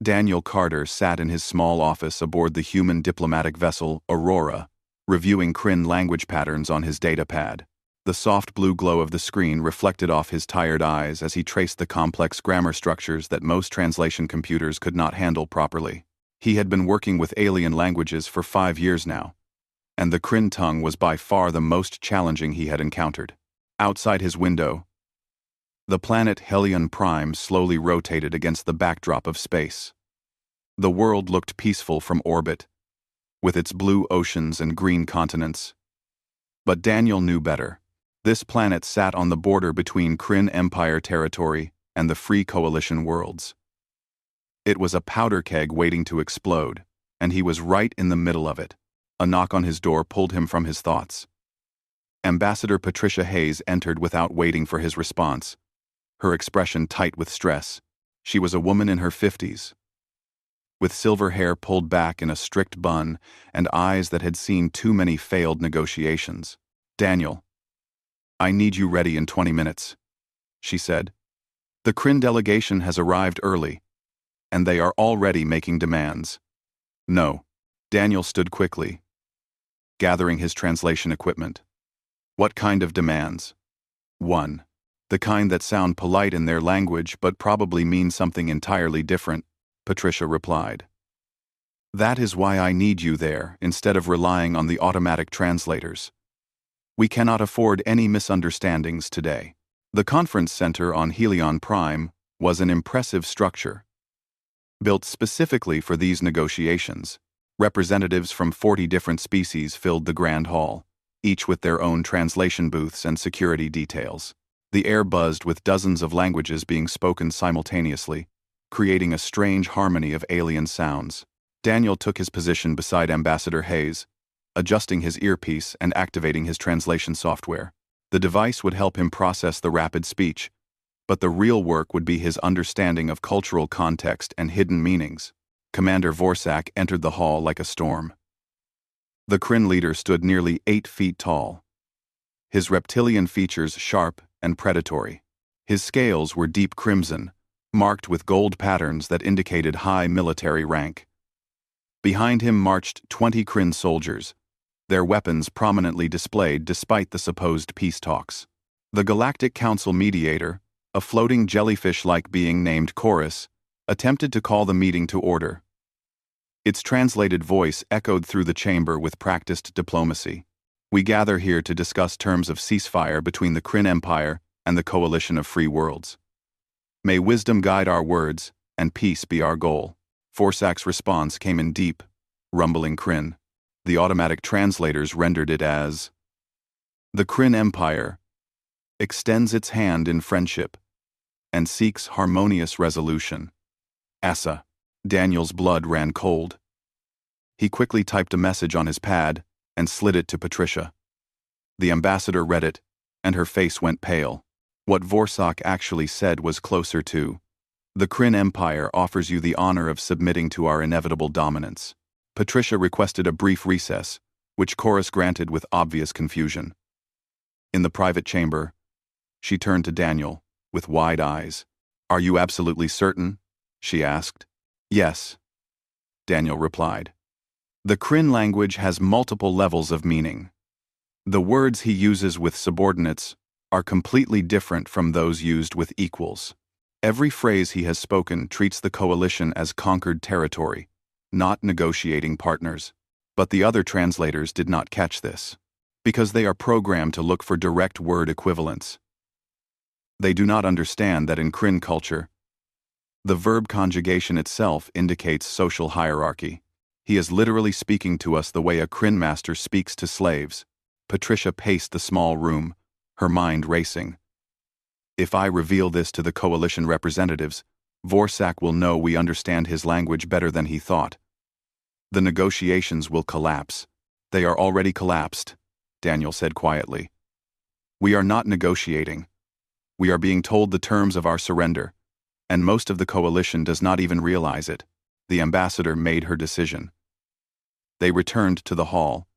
Daniel Carter sat in his small office aboard the human diplomatic vessel Aurora, reviewing Kryn language patterns on his datapad. The soft blue glow of the screen reflected off his tired eyes as he traced the complex grammar structures that most translation computers could not handle properly. He had been working with alien languages for 5 years now, and the Kryn tongue was by far the most challenging he had encountered. Outside his window, the planet Helion Prime slowly rotated against the backdrop of space. The world looked peaceful from orbit, with its blue oceans and green continents. But Daniel knew better. This planet sat on the border between Kryn Empire territory and the Free Coalition worlds. It was a powder keg waiting to explode, and he was right in the middle of it. A knock on his door pulled him from his thoughts. Ambassador Patricia Hayes entered without waiting for his response, her expression tight with stress. She was a woman in her 50s, with silver hair pulled back in a strict bun and eyes that had seen too many failed negotiations. "Daniel, I need you ready in 20 minutes, she said. "The Kryn delegation has arrived early, and they are already making demands." "No." Daniel stood quickly, gathering his translation equipment. "What kind of demands?" "1. The kind that sound polite in their language but probably mean something entirely different," Patricia replied. "That is why I need you there instead of relying on the automatic translators. We cannot afford any misunderstandings today." The conference center on Helion Prime was an impressive structure, built specifically for these negotiations. Representatives from 40 different species filled the grand hall, each with their own translation booths and security details. The air buzzed with dozens of languages being spoken simultaneously, creating a strange harmony of alien sounds. Daniel took his position beside Ambassador Hayes, adjusting his earpiece and activating his translation software. The device would help him process the rapid speech, but the real work would be his understanding of cultural context and hidden meanings. Commander Vorsak entered the hall like a storm. The Kryn leader stood nearly 8 feet tall, his reptilian features sharp and predatory. His scales were deep crimson, marked with gold patterns that indicated high military rank. Behind him marched 20 Kryn soldiers, their weapons prominently displayed despite the supposed peace talks. The Galactic Council mediator, a floating jellyfish-like being named Chorus, attempted to call the meeting to order. Its translated voice echoed through the chamber with practiced diplomacy. "We gather here to discuss terms of ceasefire between the Kryn Empire and the Coalition of Free Worlds. May wisdom guide our words, and peace be our goal." Forsak's response came in deep, rumbling Kryn. The automatic translators rendered it as, "The Kryn Empire extends its hand in friendship and seeks harmonious resolution. Asa." Daniel's blood ran cold. He quickly typed a message on his pad and slid it to Patricia. The ambassador read it, and her face went pale. What Vorsak actually said was closer to, "The Kryn Empire offers you the honor of submitting to our inevitable dominance." Patricia requested a brief recess, which Chorus granted with obvious confusion. In the private chamber, she turned to Daniel, with wide eyes. "Are you absolutely certain?" she asked. "Yes," Daniel replied. "The Kryn language has multiple levels of meaning. The words he uses with subordinates are completely different from those used with equals. Every phrase he has spoken treats the coalition as conquered territory, not negotiating partners. But the other translators did not catch this, because they are programmed to look for direct word equivalents. They do not understand that in Kryn culture, the verb conjugation itself indicates social hierarchy. He is literally speaking to us the way a Kryn master speaks to slaves. Patricia paced the small room, her mind racing. If I reveal this to the coalition representatives, Vorsak will know we understand his language better than he thought. The negotiations will collapse. They are already collapsed, Daniel said quietly. We are not negotiating. We are being told the terms of our surrender, and most of the coalition does not even realize it. The ambassador made her decision. They returned to the hall,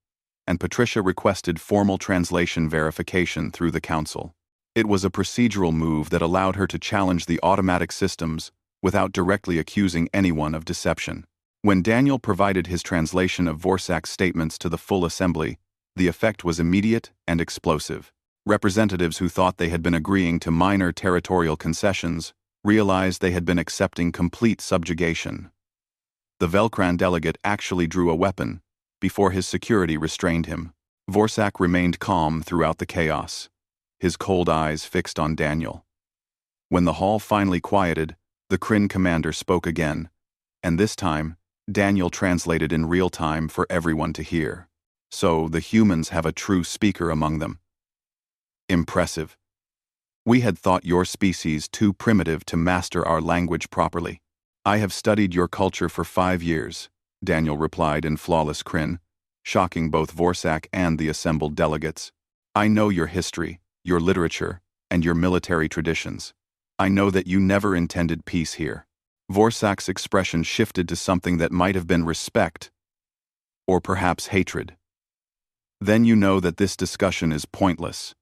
and Patricia requested formal translation verification through the council. It was a procedural move that allowed her to challenge the automatic systems without directly accusing anyone of deception. When Daniel provided his translation of Vorsak's statements to the full assembly, the effect was immediate and explosive. Representatives who thought they had been agreeing to minor territorial concessions realized they had been accepting complete subjugation. The Velcran delegate actually drew a weapon before his security restrained him. Vorsak remained calm throughout the chaos, his cold eyes fixed on Daniel. When the hall finally quieted, the Kryn commander spoke again, and this time, Daniel translated in real time for everyone to hear. So, the humans have a true speaker among them. Impressive. We had thought your species too primitive to master our language properly. I have studied your culture for 5 years, Daniel replied in flawless Kryn, shocking both Vorsak and the assembled delegates. I know your history, your literature, and your military traditions. I know that you never intended peace here. Vorsak's expression shifted to something that might have been respect, or perhaps hatred. Then you know that this discussion is pointless.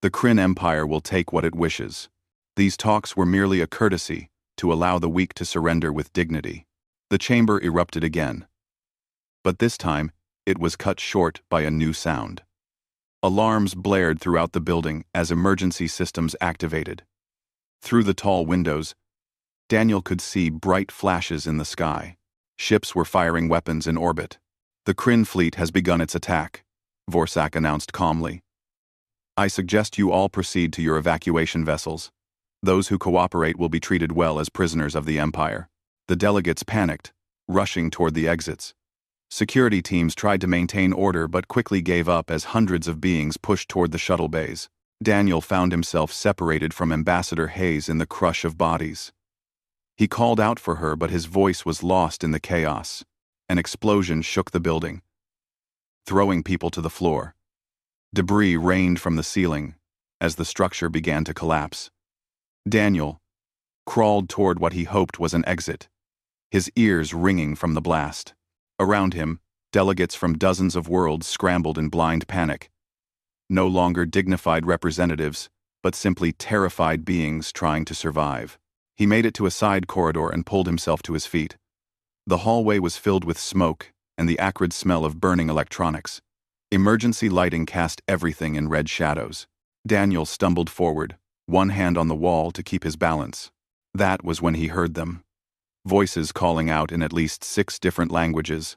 The Kryn Empire will take what it wishes. These talks were merely a courtesy to allow the weak to surrender with dignity. The chamber erupted again. But this time, it was cut short by a new sound. Alarms blared throughout the building as emergency systems activated. Through the tall windows, Daniel could see bright flashes in the sky. Ships were firing weapons in orbit. The Kryn fleet has begun its attack, Vorsak announced calmly. I suggest you all proceed to your evacuation vessels. Those who cooperate will be treated well as prisoners of the Empire. The delegates panicked, rushing toward the exits. Security teams tried to maintain order but quickly gave up as hundreds of beings pushed toward the shuttle bays. Daniel found himself separated from Ambassador Hayes in the crush of bodies. He called out for her, but his voice was lost in the chaos. An explosion shook the building, throwing people to the floor. Debris rained from the ceiling as the structure began to collapse. Daniel crawled toward what he hoped was an exit, his ears ringing from the blast. Around him, delegates from dozens of worlds scrambled in blind panic. No longer dignified representatives, but simply terrified beings trying to survive. He made it to a side corridor and pulled himself to his feet. The hallway was filled with smoke and the acrid smell of burning electronics. Emergency lighting cast everything in red shadows. Daniel stumbled forward, one hand on the wall to keep his balance. That was when he heard them. Voices calling out in at least 6 different languages,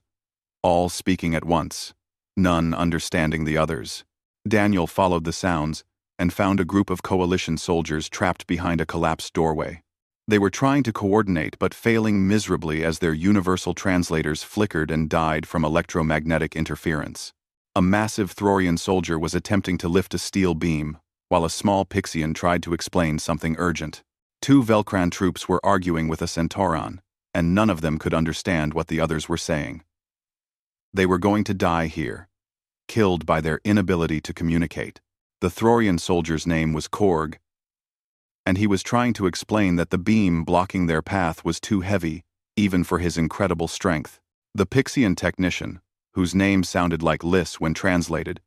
all speaking at once, none understanding the others. Daniel followed the sounds and found a group of coalition soldiers trapped behind a collapsed doorway. They were trying to coordinate but failing miserably as their universal translators flickered and died from electromagnetic interference. A massive Thorian soldier was attempting to lift a steel beam, while a small Pixian tried to explain something urgent. 2 Velcran troops were arguing with a Centauran, and none of them could understand what the others were saying. They were going to die here, killed by their inability to communicate. The Thorian soldier's name was Korg, and he was trying to explain that the beam blocking their path was too heavy, even for his incredible strength. The Pixian technician, whose name sounded like Liss when translated,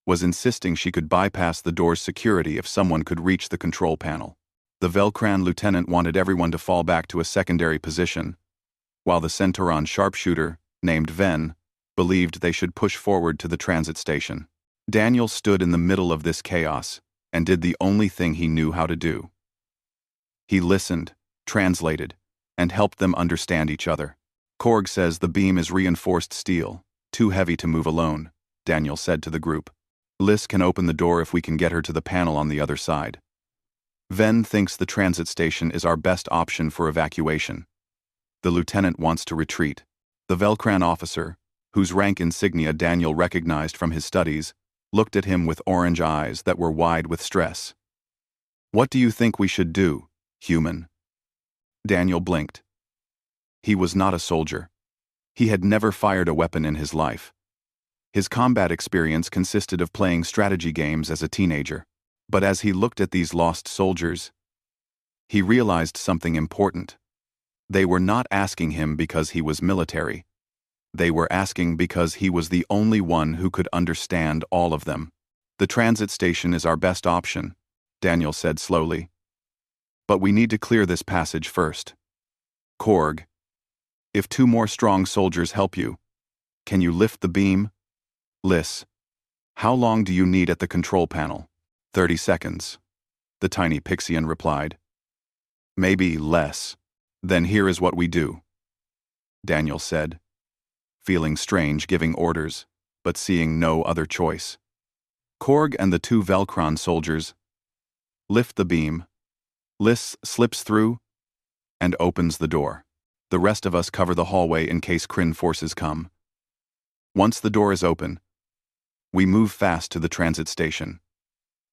was insisting she could bypass the door's security if someone could reach the control panel. The Velcran lieutenant wanted everyone to fall back to a secondary position, while the Centauran sharpshooter, named Ven, believed they should push forward to the transit station. Daniel stood in the middle of this chaos and did the only thing he knew how to do. He listened, translated, and helped them understand each other. Korg says the beam is reinforced steel, too heavy to move alone, Daniel said to the group. Liss can open the door if we can get her to the panel on the other side. Ven thinks the transit station is our best option for evacuation. The lieutenant wants to retreat. The Velcran officer, whose rank insignia Daniel recognized from his studies, looked at him with orange eyes that were wide with stress. What do you think we should do, human? Daniel blinked. He was not a soldier. He had never fired a weapon in his life. His combat experience consisted of playing strategy games as a teenager. But as he looked at these lost soldiers, he realized something important. They were not asking him because he was military. They were asking because he was the only one who could understand all of them. The transit station is our best option, Daniel said slowly. But we need to clear this passage first. Korg, if 2 more strong soldiers help you, can you lift the beam? Liss, how long do you need at the control panel? 30 seconds. The tiny Pixian replied. Maybe less. Then here is what we do, Daniel said, feeling strange giving orders, but seeing no other choice. Korg and the 2 Velcron soldiers lift the beam. Liss slips through and opens the door. The rest of us cover the hallway in case Kryn forces come. Once the door is open, we move fast to the transit station.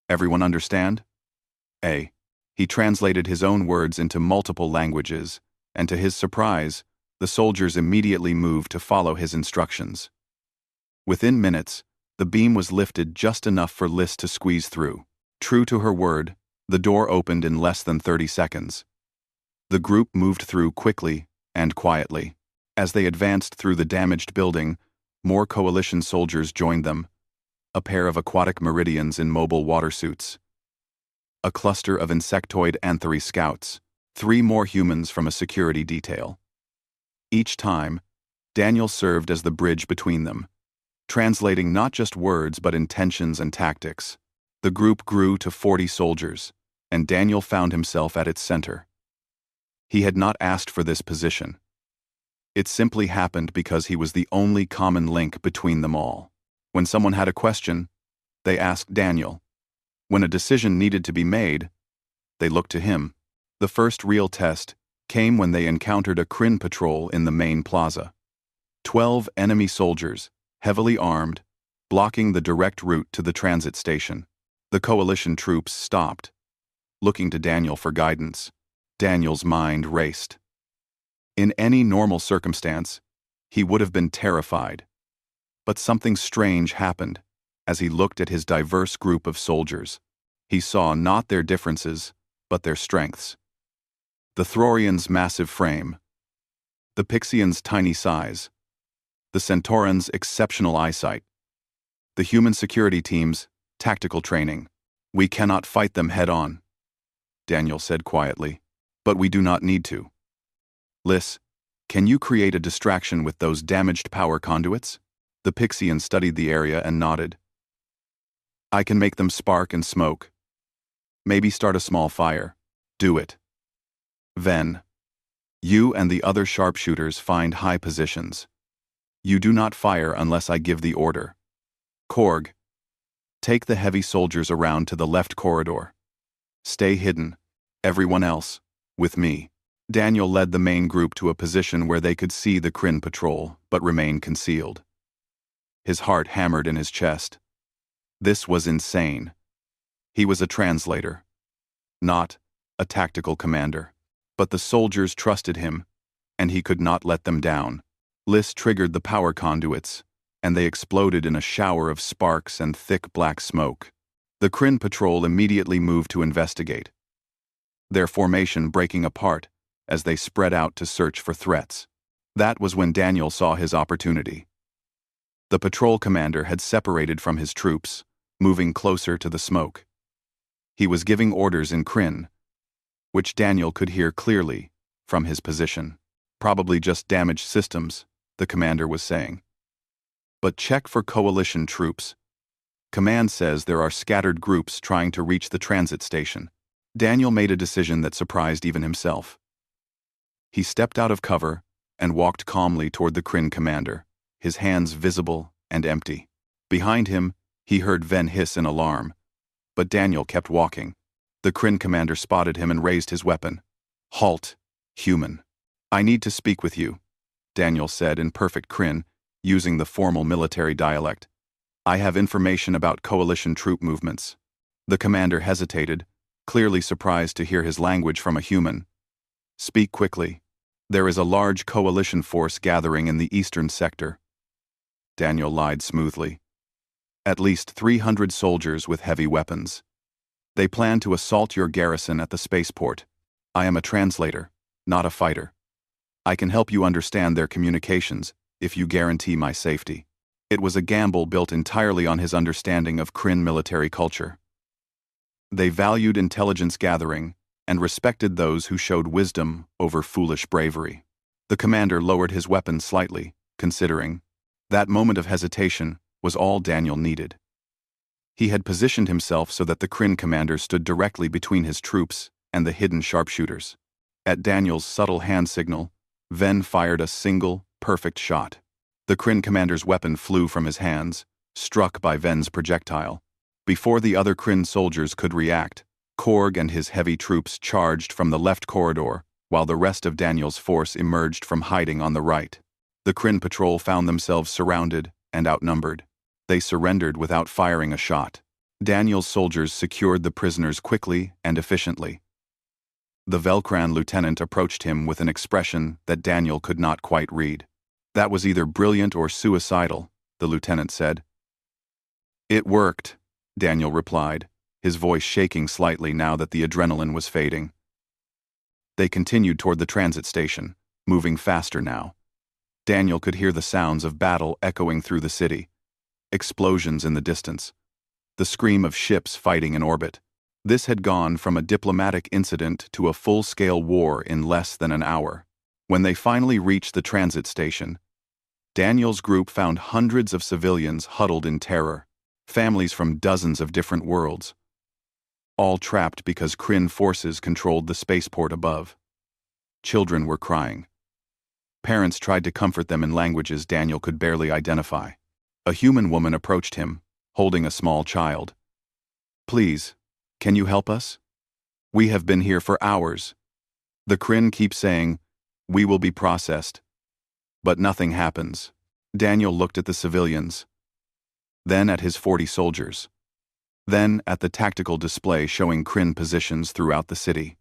Everyone understand? He translated his own words into multiple languages, and to his surprise, the soldiers immediately moved to follow his instructions. Within minutes, the beam was lifted just enough for Liss to squeeze through. True to her word, the door opened in less than 30 seconds. The group moved through quickly and quietly. As they advanced through the damaged building, more coalition soldiers joined them, a pair of aquatic meridians in mobile water suits, a cluster of insectoid Anthary scouts, 3 more humans from a security detail. Each time, Daniel served as the bridge between them, translating not just words but intentions and tactics. The group grew to 40 soldiers, and Daniel found himself at its center. He had not asked for this position. It simply happened because he was the only common link between them all. When someone had a question, they asked Daniel. When a decision needed to be made, they looked to him. The first real test came when they encountered a Kryn patrol in the main plaza. 12 enemy soldiers, heavily armed, blocking the direct route to the transit station. The coalition troops stopped, looking to Daniel for guidance. Daniel's mind raced. In any normal circumstance, he would have been terrified. But something strange happened as he looked at his diverse group of soldiers. He saw not their differences, but their strengths. The Throrians' massive frame, the Pixians' tiny size, the Centaurans' exceptional eyesight, the human security team's tactical training. We cannot fight them head-on, Daniel said quietly, but we do not need to. Liss, can you create a distraction with those damaged power conduits? The Pixian studied the area and nodded. I can make them spark and smoke. Maybe start a small fire. Do it. Then, you and the other sharpshooters find high positions. You do not fire unless I give the order. Korg, take the heavy soldiers around to the left corridor. Stay hidden. Everyone else, with me. Daniel led the main group to a position where they could see the Kryn patrol, but remain concealed. His heart hammered in his chest. This was insane. He was a translator, not a tactical commander. But the soldiers trusted him, and he could not let them down. Liss triggered the power conduits, and they exploded in a shower of sparks and thick black smoke. The Kryn patrol immediately moved to investigate, their formation breaking apart as they spread out to search for threats. That was when Daniel saw his opportunity. The patrol commander had separated from his troops, moving closer to the smoke. He was giving orders in Kryn, which Daniel could hear clearly from his position. Probably just damaged systems, the commander was saying. But check for coalition troops. Command says there are scattered groups trying to reach the transit station. Daniel made a decision that surprised even himself. He stepped out of cover and walked calmly toward the Kryn commander, his hands visible and empty. Behind him, he heard Ven hiss in alarm, but Daniel kept walking. The Kryn commander spotted him and raised his weapon. Halt, human. I need to speak with you, Daniel said in perfect Kryn, using the formal military dialect. I have information about coalition troop movements. The commander hesitated, clearly surprised to hear his language from a human. Speak quickly. There is a large coalition force gathering in the eastern sector. Daniel lied smoothly. At least 300 soldiers with heavy weapons. They plan to assault your garrison at the spaceport. I am a translator, not a fighter. I can help you understand their communications if you guarantee my safety. It was a gamble built entirely on his understanding of Kryn military culture. They valued intelligence gathering and respected those who showed wisdom over foolish bravery. The commander lowered his weapon slightly, considering. That moment of hesitation was all Daniel needed. He had positioned himself so that the Kryn commander stood directly between his troops and the hidden sharpshooters. At Daniel's subtle hand signal, Ven fired a single, perfect shot. The Kryn commander's weapon flew from his hands, struck by Ven's projectile. Before the other Kryn soldiers could react, Korg and his heavy troops charged from the left corridor, while the rest of Daniel's force emerged from hiding on the right. The Kryn patrol found themselves surrounded and outnumbered. They surrendered without firing a shot. Daniel's soldiers secured the prisoners quickly and efficiently. The Velcran lieutenant approached him with an expression that Daniel could not quite read. "That was either brilliant or suicidal," the lieutenant said. "It worked," Daniel replied, his voice shaking slightly now that the adrenaline was fading. They continued toward the transit station, moving faster now. Daniel could hear the sounds of battle echoing through the city. Explosions in the distance. The scream of ships fighting in orbit. This had gone from a diplomatic incident to a full-scale war in less than an hour. When they finally reached the transit station, Daniel's group found hundreds of civilians huddled in terror, families from dozens of different worlds, all trapped because Kryn forces controlled the spaceport above. Children were crying. Parents tried to comfort them in languages Daniel could barely identify. A human woman approached him, holding a small child. "Please, can you help us? We have been here for hours. The Kryn keep saying, 'We will be processed.' But nothing happens." Daniel looked at the civilians, then at his 40 soldiers, then at the tactical display showing Kryn positions throughout the city.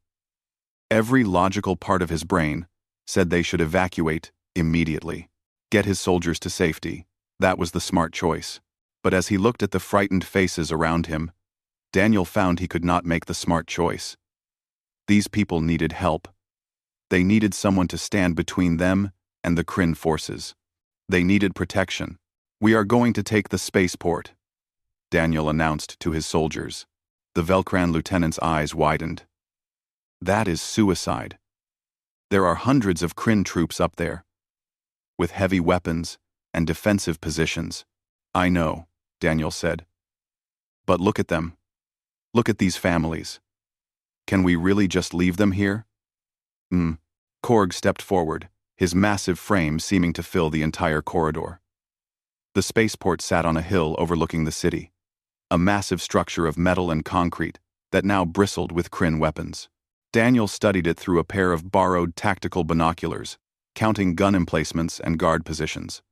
Every logical part of his brain said they should evacuate immediately, get his soldiers to safety. That was the smart choice. But as he looked at the frightened faces around him, Daniel found he could not make the smart choice. These people needed help. They needed someone to stand between them and the Kryn forces. They needed protection. "We are going to take the spaceport," Daniel announced to his soldiers. The Velcran lieutenant's eyes widened. "That is suicide. There are hundreds of Kryn troops up there, with heavy weapons and defensive positions." "I know," Daniel said. "But look at them. Look at these families. Can we really just leave them here?" Korg stepped forward, his massive frame seeming to fill the entire corridor. The spaceport sat on a hill overlooking the city, a massive structure of metal and concrete that now bristled with Kryn weapons. Daniel studied it through a pair of borrowed tactical binoculars, counting gun emplacements and guard positions.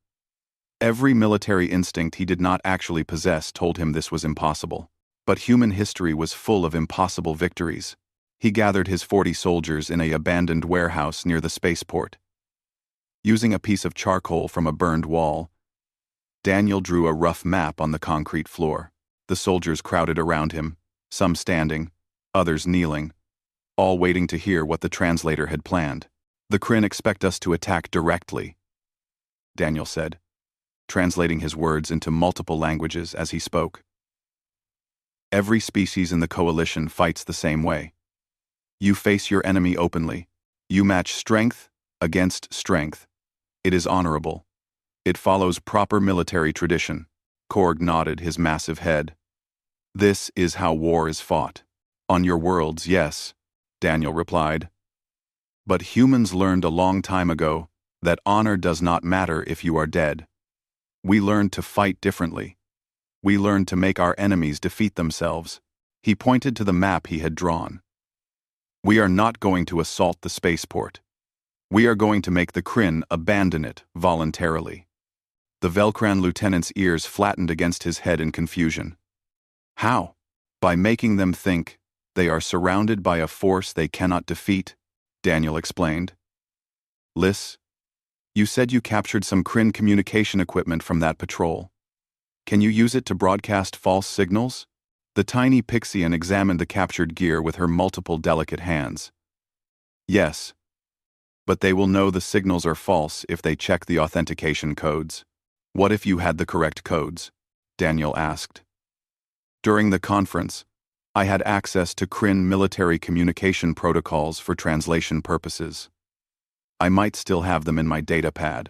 Every military instinct he did not actually possess told him this was impossible. But human history was full of impossible victories. He gathered his 40 soldiers in an abandoned warehouse near the spaceport. Using a piece of charcoal from a burned wall, Daniel drew a rough map on the concrete floor. The soldiers crowded around him, some standing, others kneeling, all waiting to hear what the translator had planned. "The Kryn expect us to attack directly," Daniel said, translating his words into multiple languages as he spoke. "Every species in the coalition fights the same way. You face your enemy openly. You match strength against strength. It is honorable. It follows proper military tradition." Korg nodded his massive head. "This is how war is fought." "On your worlds, yes," Daniel replied. "But humans learned a long time ago that honor does not matter if you are dead. We learned to fight differently. We learned to make our enemies defeat themselves." He pointed to the map he had drawn. "We are not going to assault the spaceport. We are going to make the Kryn abandon it voluntarily." The Velcran lieutenant's ears flattened against his head in confusion. "How?" "By making them think they are surrounded by a force they cannot defeat," Daniel explained. "Liz, you said you captured some Kryn communication equipment from that patrol. Can you use it to broadcast false signals?" The tiny Pixian examined the captured gear with her multiple delicate hands. "Yes, but they will know the signals are false if they check the authentication codes." "What if you had the correct codes?" Daniel asked. "During the conference, I had access to Kryn military communication protocols for translation purposes. I might still have them in my datapad.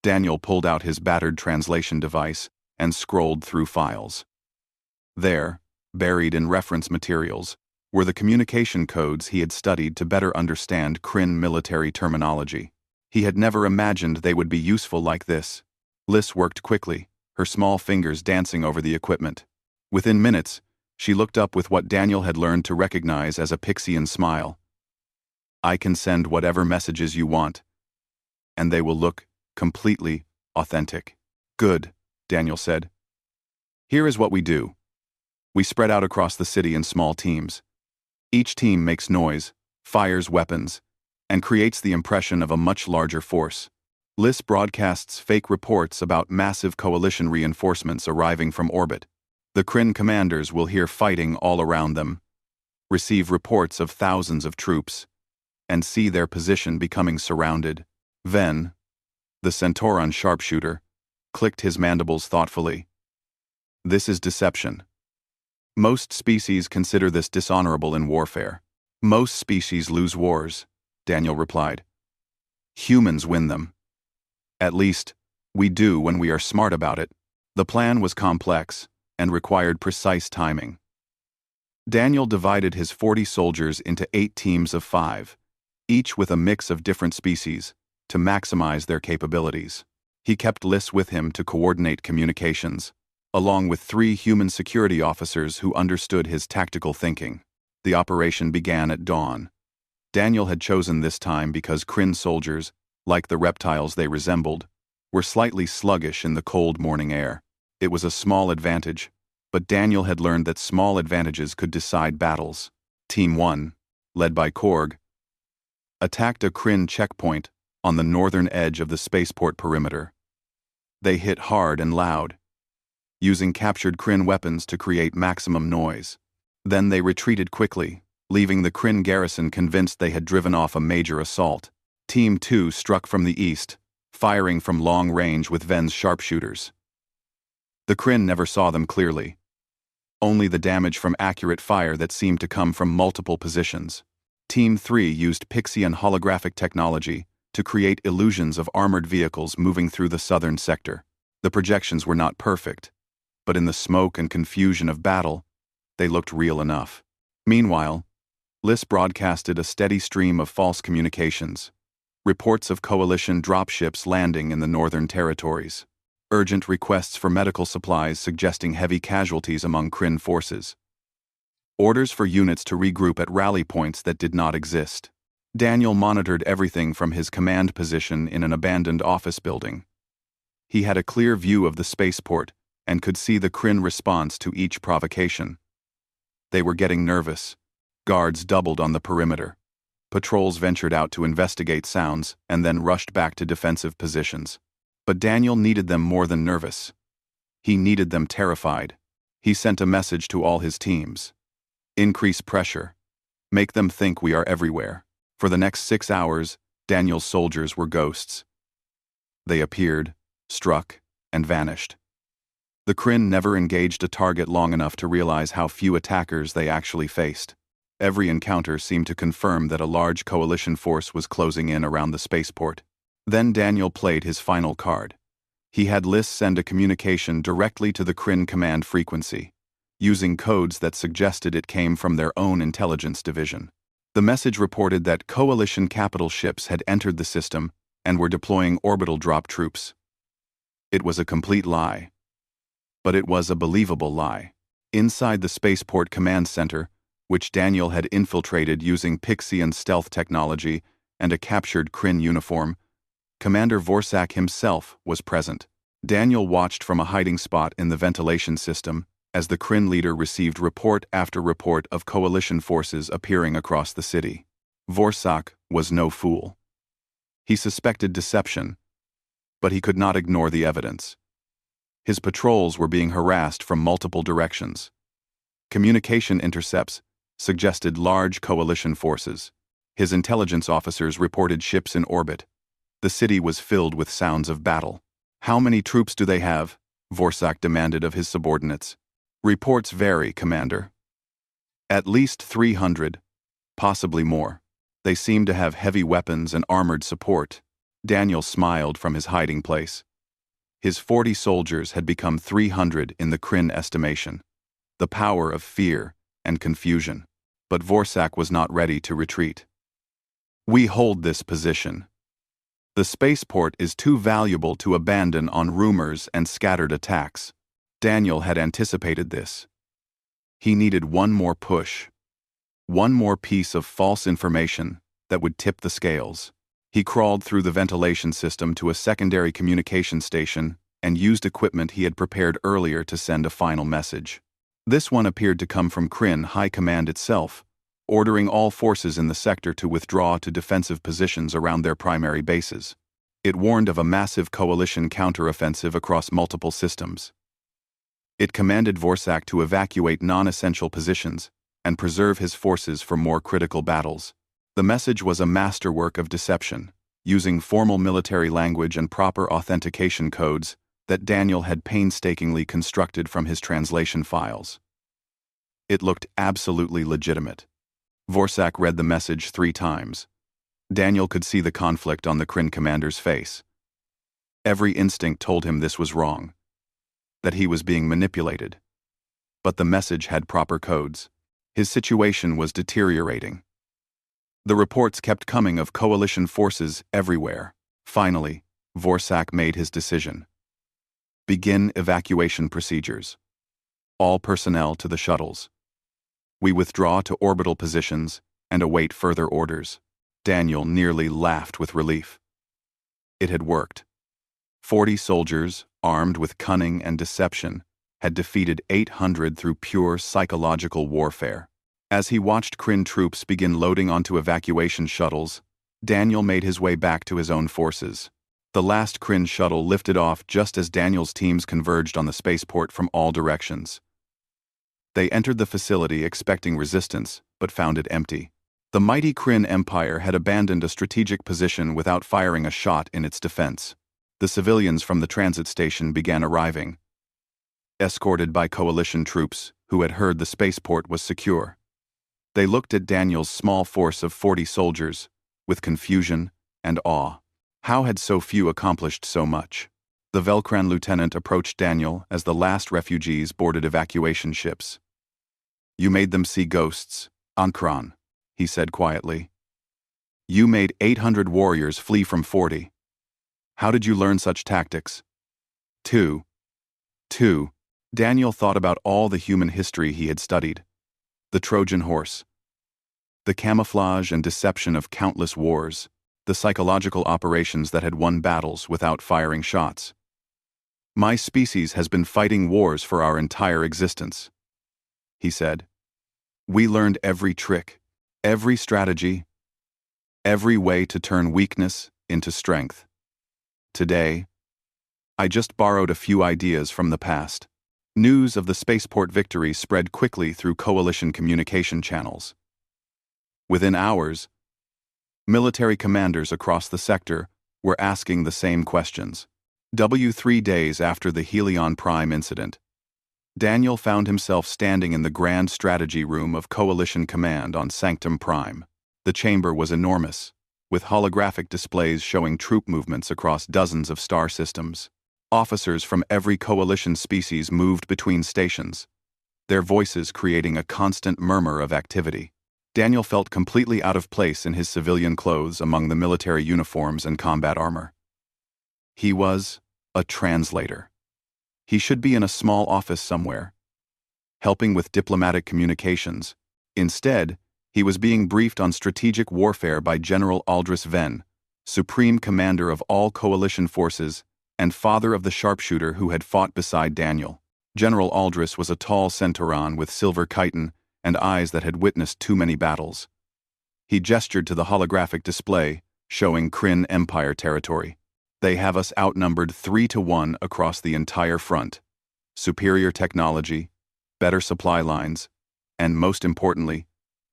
Daniel pulled out his battered translation device and scrolled through files. There, buried in reference materials, were the communication codes he had studied to better understand Kryn military terminology. He had never imagined they would be useful like this. Liz worked quickly, her small fingers dancing over the equipment. Within minutes, she looked up with what Daniel had learned to recognize as a Pixian smile. I can send whatever messages you want, and they will look completely authentic. Good, Daniel said. Here is what we do. We spread out across the city in small teams. Each team makes noise, fires weapons, and creates the impression of a much larger force. Liz broadcasts fake reports about massive coalition reinforcements arriving from orbit. The Kryn commanders will hear fighting all around them, receive reports of thousands of troops, and see their position becoming surrounded. Ven, the Centauran sharpshooter, clicked his mandibles thoughtfully. This is deception. Most species consider this dishonorable in warfare. Most species lose wars, Daniel replied. Humans win them. At least, we do when we are smart about it. The plan was complex and required precise timing. Daniel divided his 40 soldiers into 8 teams of 5, each with a mix of different species, to maximize their capabilities. He kept Liz with him to coordinate communications, along with 3 human security officers who understood his tactical thinking. The operation began at dawn. Daniel had chosen this time because Kryn soldiers, like the reptiles they resembled, were slightly sluggish in the cold morning air. It was a small advantage, but Daniel had learned that small advantages could decide battles. Team 1, led by Korg, attacked a Kryn checkpoint on the northern edge of the spaceport perimeter. They hit hard and loud, using captured Kryn weapons to create maximum noise. Then they retreated quickly, leaving the Kryn garrison convinced they had driven off a major assault. Team 2 struck from the east, firing from long range with Ven's sharpshooters. The Kryn never saw them clearly. Only the damage from accurate fire that seemed to come from multiple positions. Team 3 used Pixian holographic technology to create illusions of armored vehicles moving through the southern sector. The projections were not perfect, but in the smoke and confusion of battle, they looked real enough. Meanwhile, Liz broadcasted a steady stream of false communications. Reports of coalition dropships landing in the northern territories. Urgent requests for medical supplies suggesting heavy casualties among Kryn forces. Orders for units to regroup at rally points that did not exist. Daniel monitored everything from his command position in an abandoned office building. He had a clear view of the spaceport and could see the Kryn response to each provocation. They were getting nervous. Guards doubled on the perimeter. Patrols ventured out to investigate sounds and then rushed back to defensive positions. But Daniel needed them more than nervous. He needed them terrified. He sent a message to all his teams. Increase pressure. Make them think we are everywhere. For the next 6 hours, Daniel's soldiers were ghosts. They appeared, struck, and vanished. The Kryn never engaged a target long enough to realize how few attackers they actually faced. Every encounter seemed to confirm that a large coalition force was closing in around the spaceport. Then Daniel played his final card. He had Liz send a communication directly to the Kryn command frequency, using codes that suggested it came from their own intelligence division. The message reported that coalition capital ships had entered the system and were deploying orbital drop troops. It was a complete lie. But it was a believable lie. Inside the spaceport command center, which Daniel had infiltrated using Pixian stealth technology and a captured Kryn uniform, Commander Vorsak himself was present. Daniel watched from a hiding spot in the ventilation system as the Kryn leader received report after report of coalition forces appearing across the city. Vorsak was no fool. He suspected deception, but he could not ignore the evidence. His patrols were being harassed from multiple directions. Communication intercepts suggested large coalition forces. His intelligence officers reported ships in orbit. The city was filled with sounds of battle. How many troops do they have? Vorsak demanded of his subordinates. Reports vary, Commander. At least 300, possibly more. They seemed to have heavy weapons and armored support. Daniel smiled from his hiding place. His 40 soldiers had become 300 in the Kryn estimation. The power of fear and confusion. But Vorsak was not ready to retreat. We hold this position. The spaceport is too valuable to abandon on rumors and scattered attacks. Daniel had anticipated this. He needed one more push. One more piece of false information that would tip the scales. He crawled through the ventilation system to a secondary communication station and used equipment he had prepared earlier to send a final message. This one appeared to come from Kryn High Command itself, ordering all forces in the sector to withdraw to defensive positions around their primary bases. It warned of a massive coalition counteroffensive across multiple systems. It commanded Vorsak to evacuate non-essential positions and preserve his forces for more critical battles. The message was a masterwork of deception, using formal military language and proper authentication codes that Daniel had painstakingly constructed from his translation files. It looked absolutely legitimate. Vorsak read the message 3 times. Daniel could see the conflict on the Kryn commander's face. Every instinct told him this was wrong, that he was being manipulated. But the message had proper codes. His situation was deteriorating. The reports kept coming of coalition forces everywhere. Finally, Vorsak made his decision. Begin evacuation procedures. All personnel to the shuttles. We withdraw to orbital positions and await further orders. Daniel nearly laughed with relief. It had worked. 40 soldiers, armed with cunning and deception, had defeated 800 through pure psychological warfare. As he watched Kryn troops begin loading onto evacuation shuttles, Daniel made his way back to his own forces. The last Kryn shuttle lifted off just as Daniel's teams converged on the spaceport from all directions. They entered the facility expecting resistance, but found it empty. The mighty Kryn Empire had abandoned a strategic position without firing a shot in its defense. The civilians from the transit station began arriving, escorted by coalition troops who had heard the spaceport was secure. They looked at Daniel's small force of 40 soldiers with confusion and awe. How had so few accomplished so much? The Velcran lieutenant approached Daniel as the last refugees boarded evacuation ships. You made them see ghosts, Ankran, he said quietly. You made 800 warriors flee from 40. How did you learn such tactics? 2. Daniel thought about all the human history he had studied. The Trojan horse. The camouflage and deception of countless wars. The psychological operations that had won battles without firing shots. My species has been fighting wars for our entire existence, he said. We learned every trick, every strategy, every way to turn weakness into strength. Today, I just borrowed a few ideas from the past. News of the spaceport victory spread quickly through coalition communication channels. Within hours, military commanders across the sector were asking the same questions. 3 days after the Helion Prime incident, Daniel found himself standing in the Grand Strategy Room of Coalition Command on Sanctum Prime. The chamber was enormous, with holographic displays showing troop movements across dozens of star systems. Officers from every coalition species moved between stations, their voices creating a constant murmur of activity. Daniel felt completely out of place in his civilian clothes among the military uniforms and combat armor. He was a translator. He should be in a small office somewhere, helping with diplomatic communications. Instead, he was being briefed on strategic warfare by General Aldris Venn, Supreme Commander of all coalition forces and father of the sharpshooter who had fought beside Daniel. General Aldris was a tall centauran with silver chitin and eyes that had witnessed too many battles. He gestured to the holographic display, showing Kryn Empire territory. They have us outnumbered 3-1 across the entire front. Superior technology, better supply lines, and most importantly,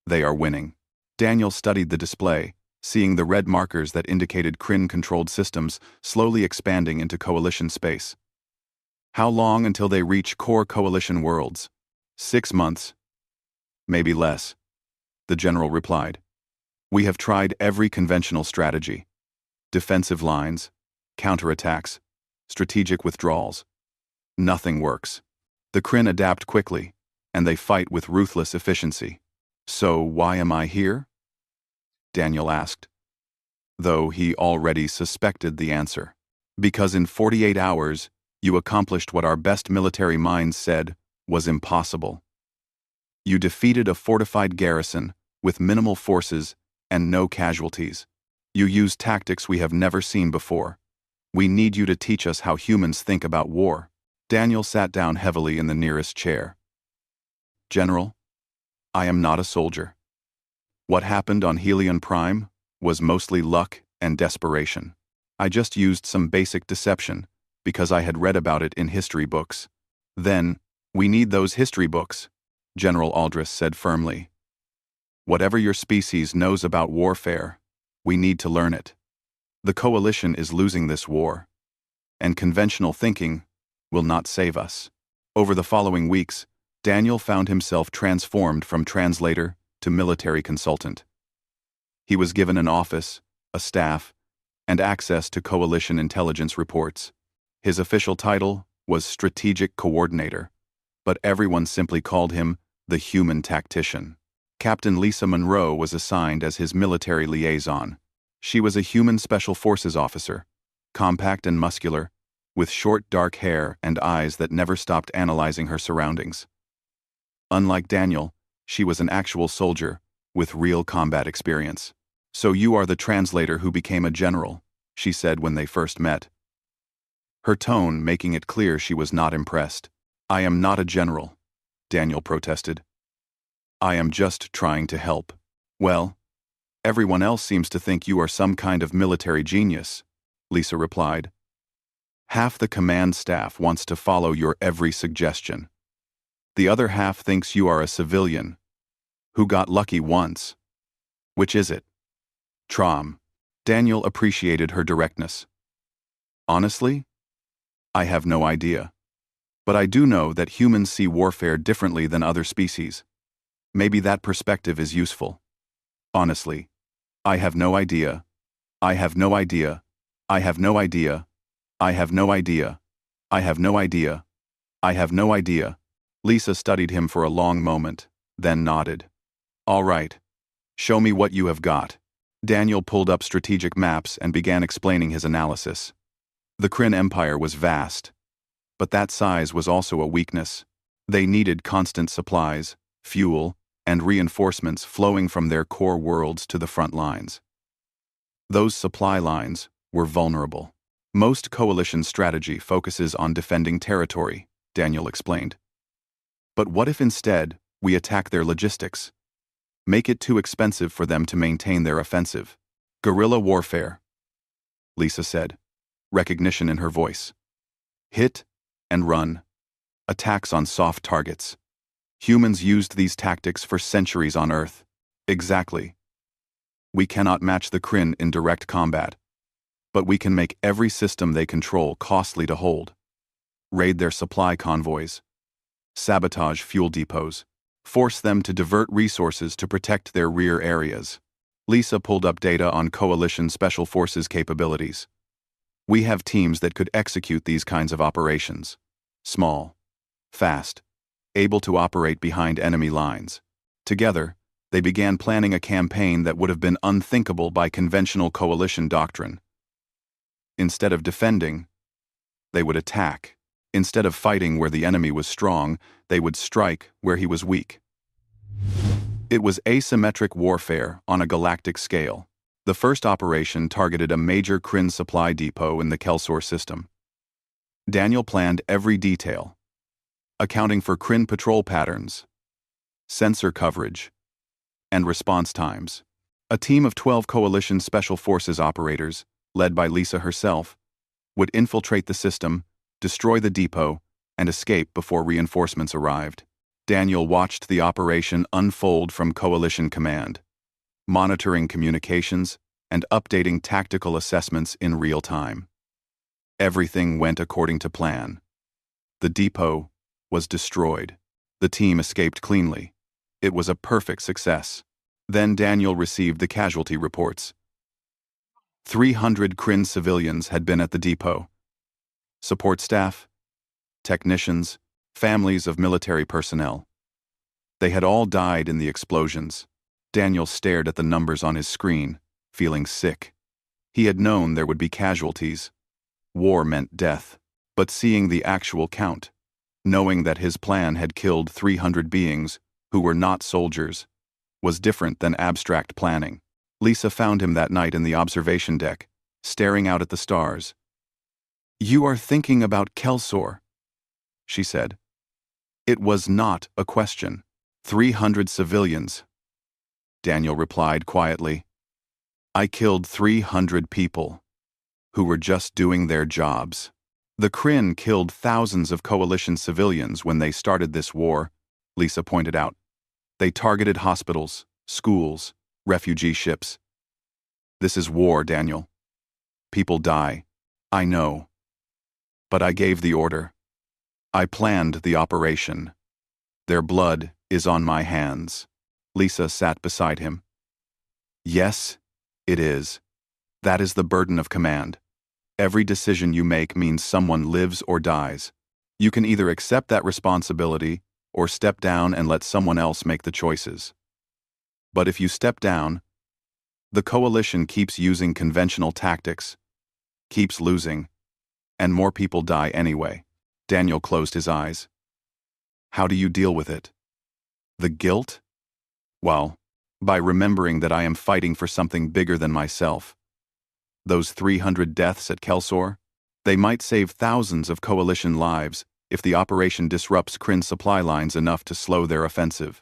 they are winning. Daniel studied the display, seeing the red markers that indicated Kryn-controlled systems slowly expanding into coalition space. How long until they reach core coalition worlds? 6 months. Maybe less, the general replied. We have tried every conventional strategy. Defensive lines, counterattacks, strategic withdrawals. Nothing works. The Kryn adapt quickly, and they fight with ruthless efficiency. So why am I here? Daniel asked, though he already suspected the answer. Because in 48 hours, you accomplished what our best military minds said was impossible. You defeated a fortified garrison with minimal forces and no casualties. You used tactics we have never seen before. We need you to teach us how humans think about war. Daniel sat down heavily in the nearest chair. General, I am not a soldier. What happened on Helion Prime was mostly luck and desperation. I just used some basic deception because I had read about it in history books. Then, we need those history books, General Aldris said firmly. Whatever your species knows about warfare, we need to learn it. The Coalition is losing this war, and conventional thinking will not save us. Over the following weeks, Daniel found himself transformed from translator to military consultant. He was given an office, a staff, and access to Coalition intelligence reports. His official title was Strategic Coordinator, but everyone simply called him the Human Tactician. Captain Lisa Monroe was assigned as his military liaison. She was a human special forces officer, compact and muscular, with short dark hair and eyes that never stopped analyzing her surroundings. Unlike Daniel, she was an actual soldier with real combat experience. So you are the translator who became a general, she said when they first met. Her tone making it clear she was not impressed. I am not a general, Daniel protested. I am just trying to help. Well, everyone else seems to think you are some kind of military genius, Lisa replied. Half the command staff wants to follow your every suggestion. The other half thinks you are a civilian who got lucky once. Which is it? Trom. Daniel appreciated her directness. Honestly, I have no idea. But I do know that humans see warfare differently than other species. Maybe that perspective is useful. Honestly, I have no idea. I have no idea. I have no idea. I have no idea. I have no idea. I have no idea. Lisa studied him for a long moment, then nodded. All right. Show me what you have got. Daniel pulled up strategic maps and began explaining his analysis. The Kryn Empire was vast, but that size was also a weakness. They needed constant supplies, fuel, and reinforcements flowing from their core worlds to the front lines. Those supply lines were vulnerable. Most coalition strategy focuses on defending territory, Daniel explained. But what if instead we attack their logistics? Make it too expensive for them to maintain their offensive. Guerrilla warfare, Lisa said, recognition in her voice. Hit and run. Attacks on soft targets. Humans used these tactics for centuries on Earth. Exactly. We cannot match the Kryn in direct combat, but we can make every system they control costly to hold. Raid their supply convoys. Sabotage fuel depots. Force them to divert resources to protect their rear areas. Lisa pulled up data on Coalition Special Forces capabilities. We have teams that could execute these kinds of operations. Small, fast, able to operate behind enemy lines. Together, they began planning a campaign that would have been unthinkable by conventional coalition doctrine. Instead of defending, they would attack. Instead of fighting where the enemy was strong, they would strike where he was weak. It was asymmetric warfare on a galactic scale. The first operation targeted a major Kryn supply depot in the Kelsor system. Daniel planned every detail, accounting for Kryn patrol patterns, sensor coverage, and response times. A team of 12 Coalition Special Forces operators, led by Lisa herself, would infiltrate the system, destroy the depot, and escape before reinforcements arrived. Daniel watched the operation unfold from Coalition Command, monitoring communications and updating tactical assessments in real time. Everything went according to plan. The depot was destroyed. The team escaped cleanly. It was a perfect success. Then Daniel received the casualty reports. 300 Kryn civilians had been at the depot. Support staff, technicians, families of military personnel. They had all died in the explosions. Daniel stared at the numbers on his screen, feeling sick. He had known there would be casualties. War meant death. But seeing the actual count, knowing that his plan had killed 300 beings who were not soldiers, was different than abstract planning. Lisa found him that night in the observation deck, staring out at the stars. "You are thinking about Kelsor," she said. It was not a question. 300 civilians. Daniel replied quietly. I killed 300 people who were just doing their jobs. The Kryn killed thousands of coalition civilians when they started this war, Lisa pointed out. They targeted hospitals, schools, refugee ships. This is war, Daniel. People die. I know. But I gave the order. I planned the operation. Their blood is on my hands. Lisa sat beside him. Yes, it is. That is the burden of command. Every decision you make means someone lives or dies. You can either accept that responsibility or step down and let someone else make the choices. But if you step down, the coalition keeps using conventional tactics, keeps losing, and more people die anyway. Daniel closed his eyes. How do you deal with it? The guilt? Well, by remembering that I am fighting for something bigger than myself. Those 300 deaths at Kelsor, they might save thousands of coalition lives if the operation disrupts Kryn supply lines enough to slow their offensive.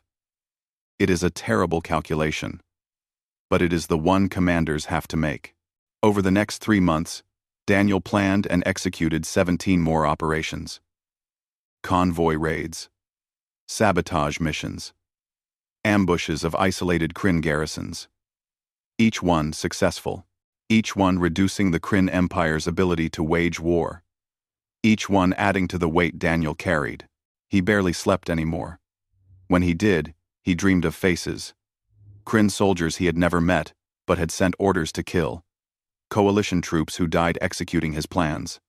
It is a terrible calculation, but it is the one commanders have to make. Over the next 3 months, Daniel planned and executed 17 more operations. Convoy raids, sabotage missions, ambushes of isolated Kryn garrisons. Each one successful, each one reducing the Kryn Empire's ability to wage war. Each one adding to the weight Daniel carried. He barely slept anymore. When he did, he dreamed of faces. Kryn soldiers he had never met, but had sent orders to kill. Coalition troops who died executing his plans.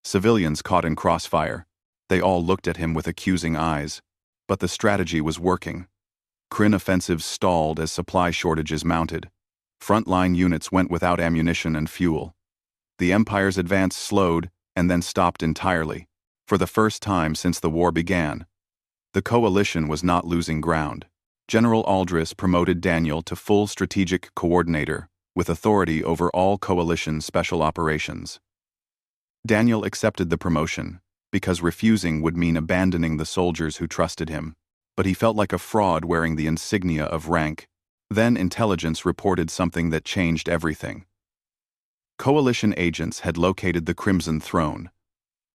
Civilians caught in crossfire. They all looked at him with accusing eyes. But the strategy was working. Kryn offensives stalled as supply shortages mounted. Frontline units went without ammunition and fuel. The Empire's advance slowed and then stopped entirely. For the first time since the war began, the coalition was not losing ground. General Aldris promoted Daniel to full strategic coordinator with authority over all coalition special operations. Daniel accepted the promotion because refusing would mean abandoning the soldiers who trusted him, but he felt like a fraud wearing the insignia of rank. Then intelligence reported something that changed everything. Coalition agents had located the Crimson Throne,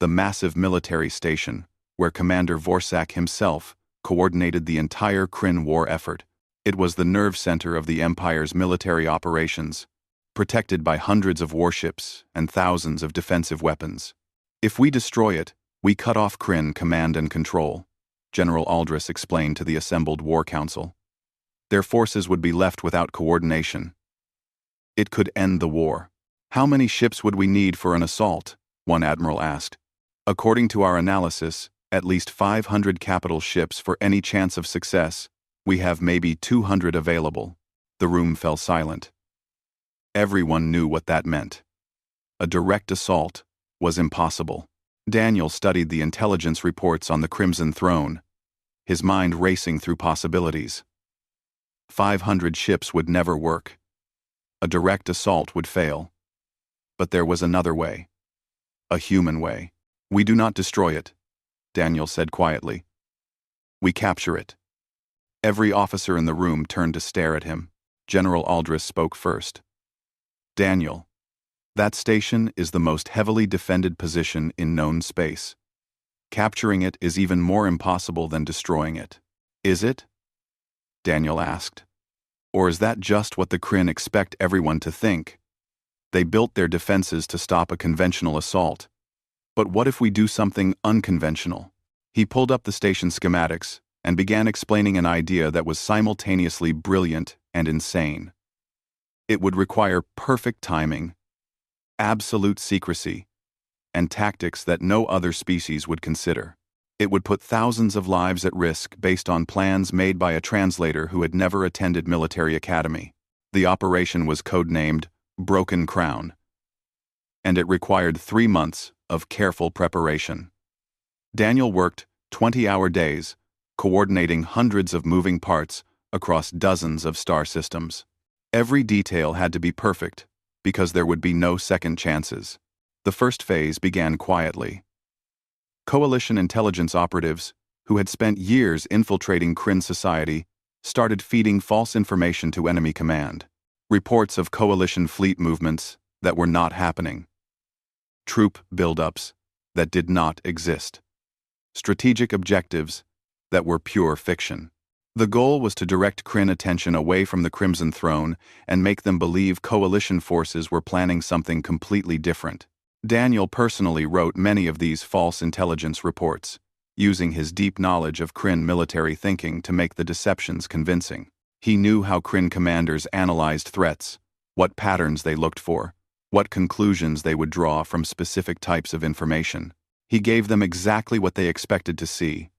the massive military station where Commander Vorsak himself coordinated the entire Kryn war effort. It was the nerve center of the Empire's military operations, protected by hundreds of warships and thousands of defensive weapons. If we destroy it, we cut off Kryn command and control, General Aldris explained to the assembled War Council. Their forces would be left without coordination. It could end the war. How many ships would we need for an assault? One admiral asked. According to our analysis, at least 500 capital ships for any chance of success. We have maybe 200 available. The room fell silent. Everyone knew what that meant. A direct assault was impossible. Daniel studied the intelligence reports on the Crimson Throne, his mind racing through possibilities. 500 ships would never work. A direct assault would fail. But there was another way. A human way. We do not destroy it, Daniel said quietly. We capture it. Every officer in the room turned to stare at him. General Aldris spoke first. Daniel, that station is the most heavily defended position in known space. Capturing it is even more impossible than destroying it. Is it? Daniel asked. Or is that just what the Kryn expect everyone to think? They built their defenses to stop a conventional assault. But what if we do something unconventional? He pulled up the station schematics, and began explaining an idea that was simultaneously brilliant and insane. It would require perfect timing, absolute secrecy, and tactics that no other species would consider. It would put thousands of lives at risk based on plans made by a translator who had never attended military academy. The operation was codenamed Broken Crown, and it required 3 months of careful preparation. Daniel worked 20-hour days, coordinating hundreds of moving parts across dozens of star systems. Every detail had to be perfect, because there would be no second chances. The first phase began quietly. Coalition intelligence operatives, who had spent years infiltrating Kryn society, started feeding false information to enemy command. Reports of coalition fleet movements that were not happening. Troop buildups that did not exist. Strategic objectives that were pure fiction. The goal was to direct Kryn attention away from the Crimson Throne and make them believe coalition forces were planning something completely different. Daniel personally wrote many of these false intelligence reports, using his deep knowledge of Kryn military thinking to make the deceptions convincing. He knew how Kryn commanders analyzed threats, what patterns they looked for, what conclusions they would draw from specific types of information. He gave them exactly what they expected to see,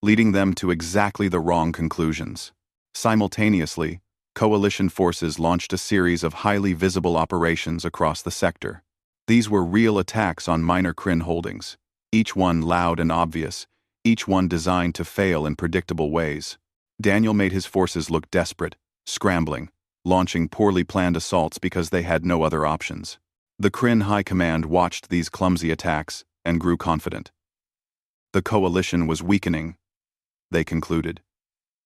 leading them to exactly the wrong conclusions. Simultaneously, coalition forces launched a series of highly visible operations across the sector. These were real attacks on minor Kryn holdings, each one loud and obvious, each one designed to fail in predictable ways. Daniel made his forces look desperate, scrambling, launching poorly planned assaults because they had no other options. The Kryn High Command watched these clumsy attacks and grew confident. The coalition was weakening, they concluded.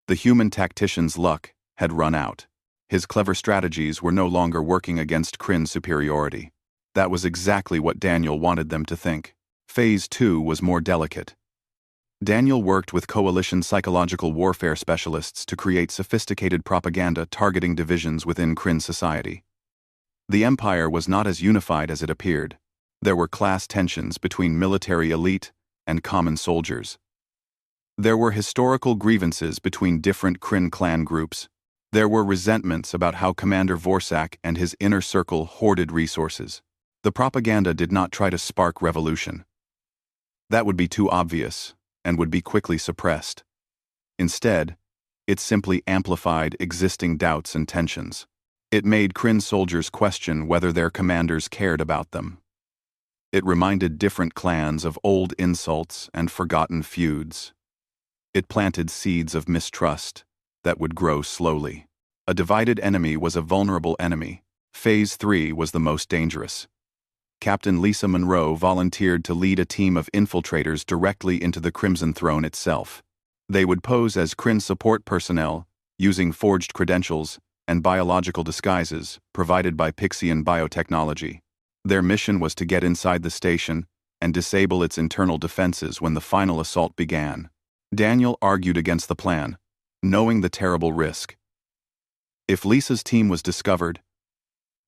The human tactician's luck had run out. His clever strategies were no longer working against Kryn's superiority. That was exactly what Daniel wanted them to think. Phase 2 was more delicate. Daniel worked with coalition psychological warfare specialists to create sophisticated propaganda targeting divisions within Kryn society. The Empire was not as unified as it appeared. There were class tensions between military elite and common soldiers. There were historical grievances between different Kryn clan groups. There were resentments about how Commander Vorsak and his inner circle hoarded resources. The propaganda did not try to spark revolution. That would be too obvious and would be quickly suppressed. Instead, it simply amplified existing doubts and tensions. It made Kryn soldiers question whether their commanders cared about them. It reminded different clans of old insults and forgotten feuds. It planted seeds of mistrust that would grow slowly. A divided enemy was a vulnerable enemy. Phase 3 was the most dangerous. Captain Lisa Monroe volunteered to lead a team of infiltrators directly into the Crimson Throne itself. They would pose as Kryn support personnel, using forged credentials and biological disguises provided by Pixian biotechnology. Their mission was to get inside the station and disable its internal defenses when the final assault began. Daniel argued against the plan, knowing the terrible risk. If Lisa's team was discovered,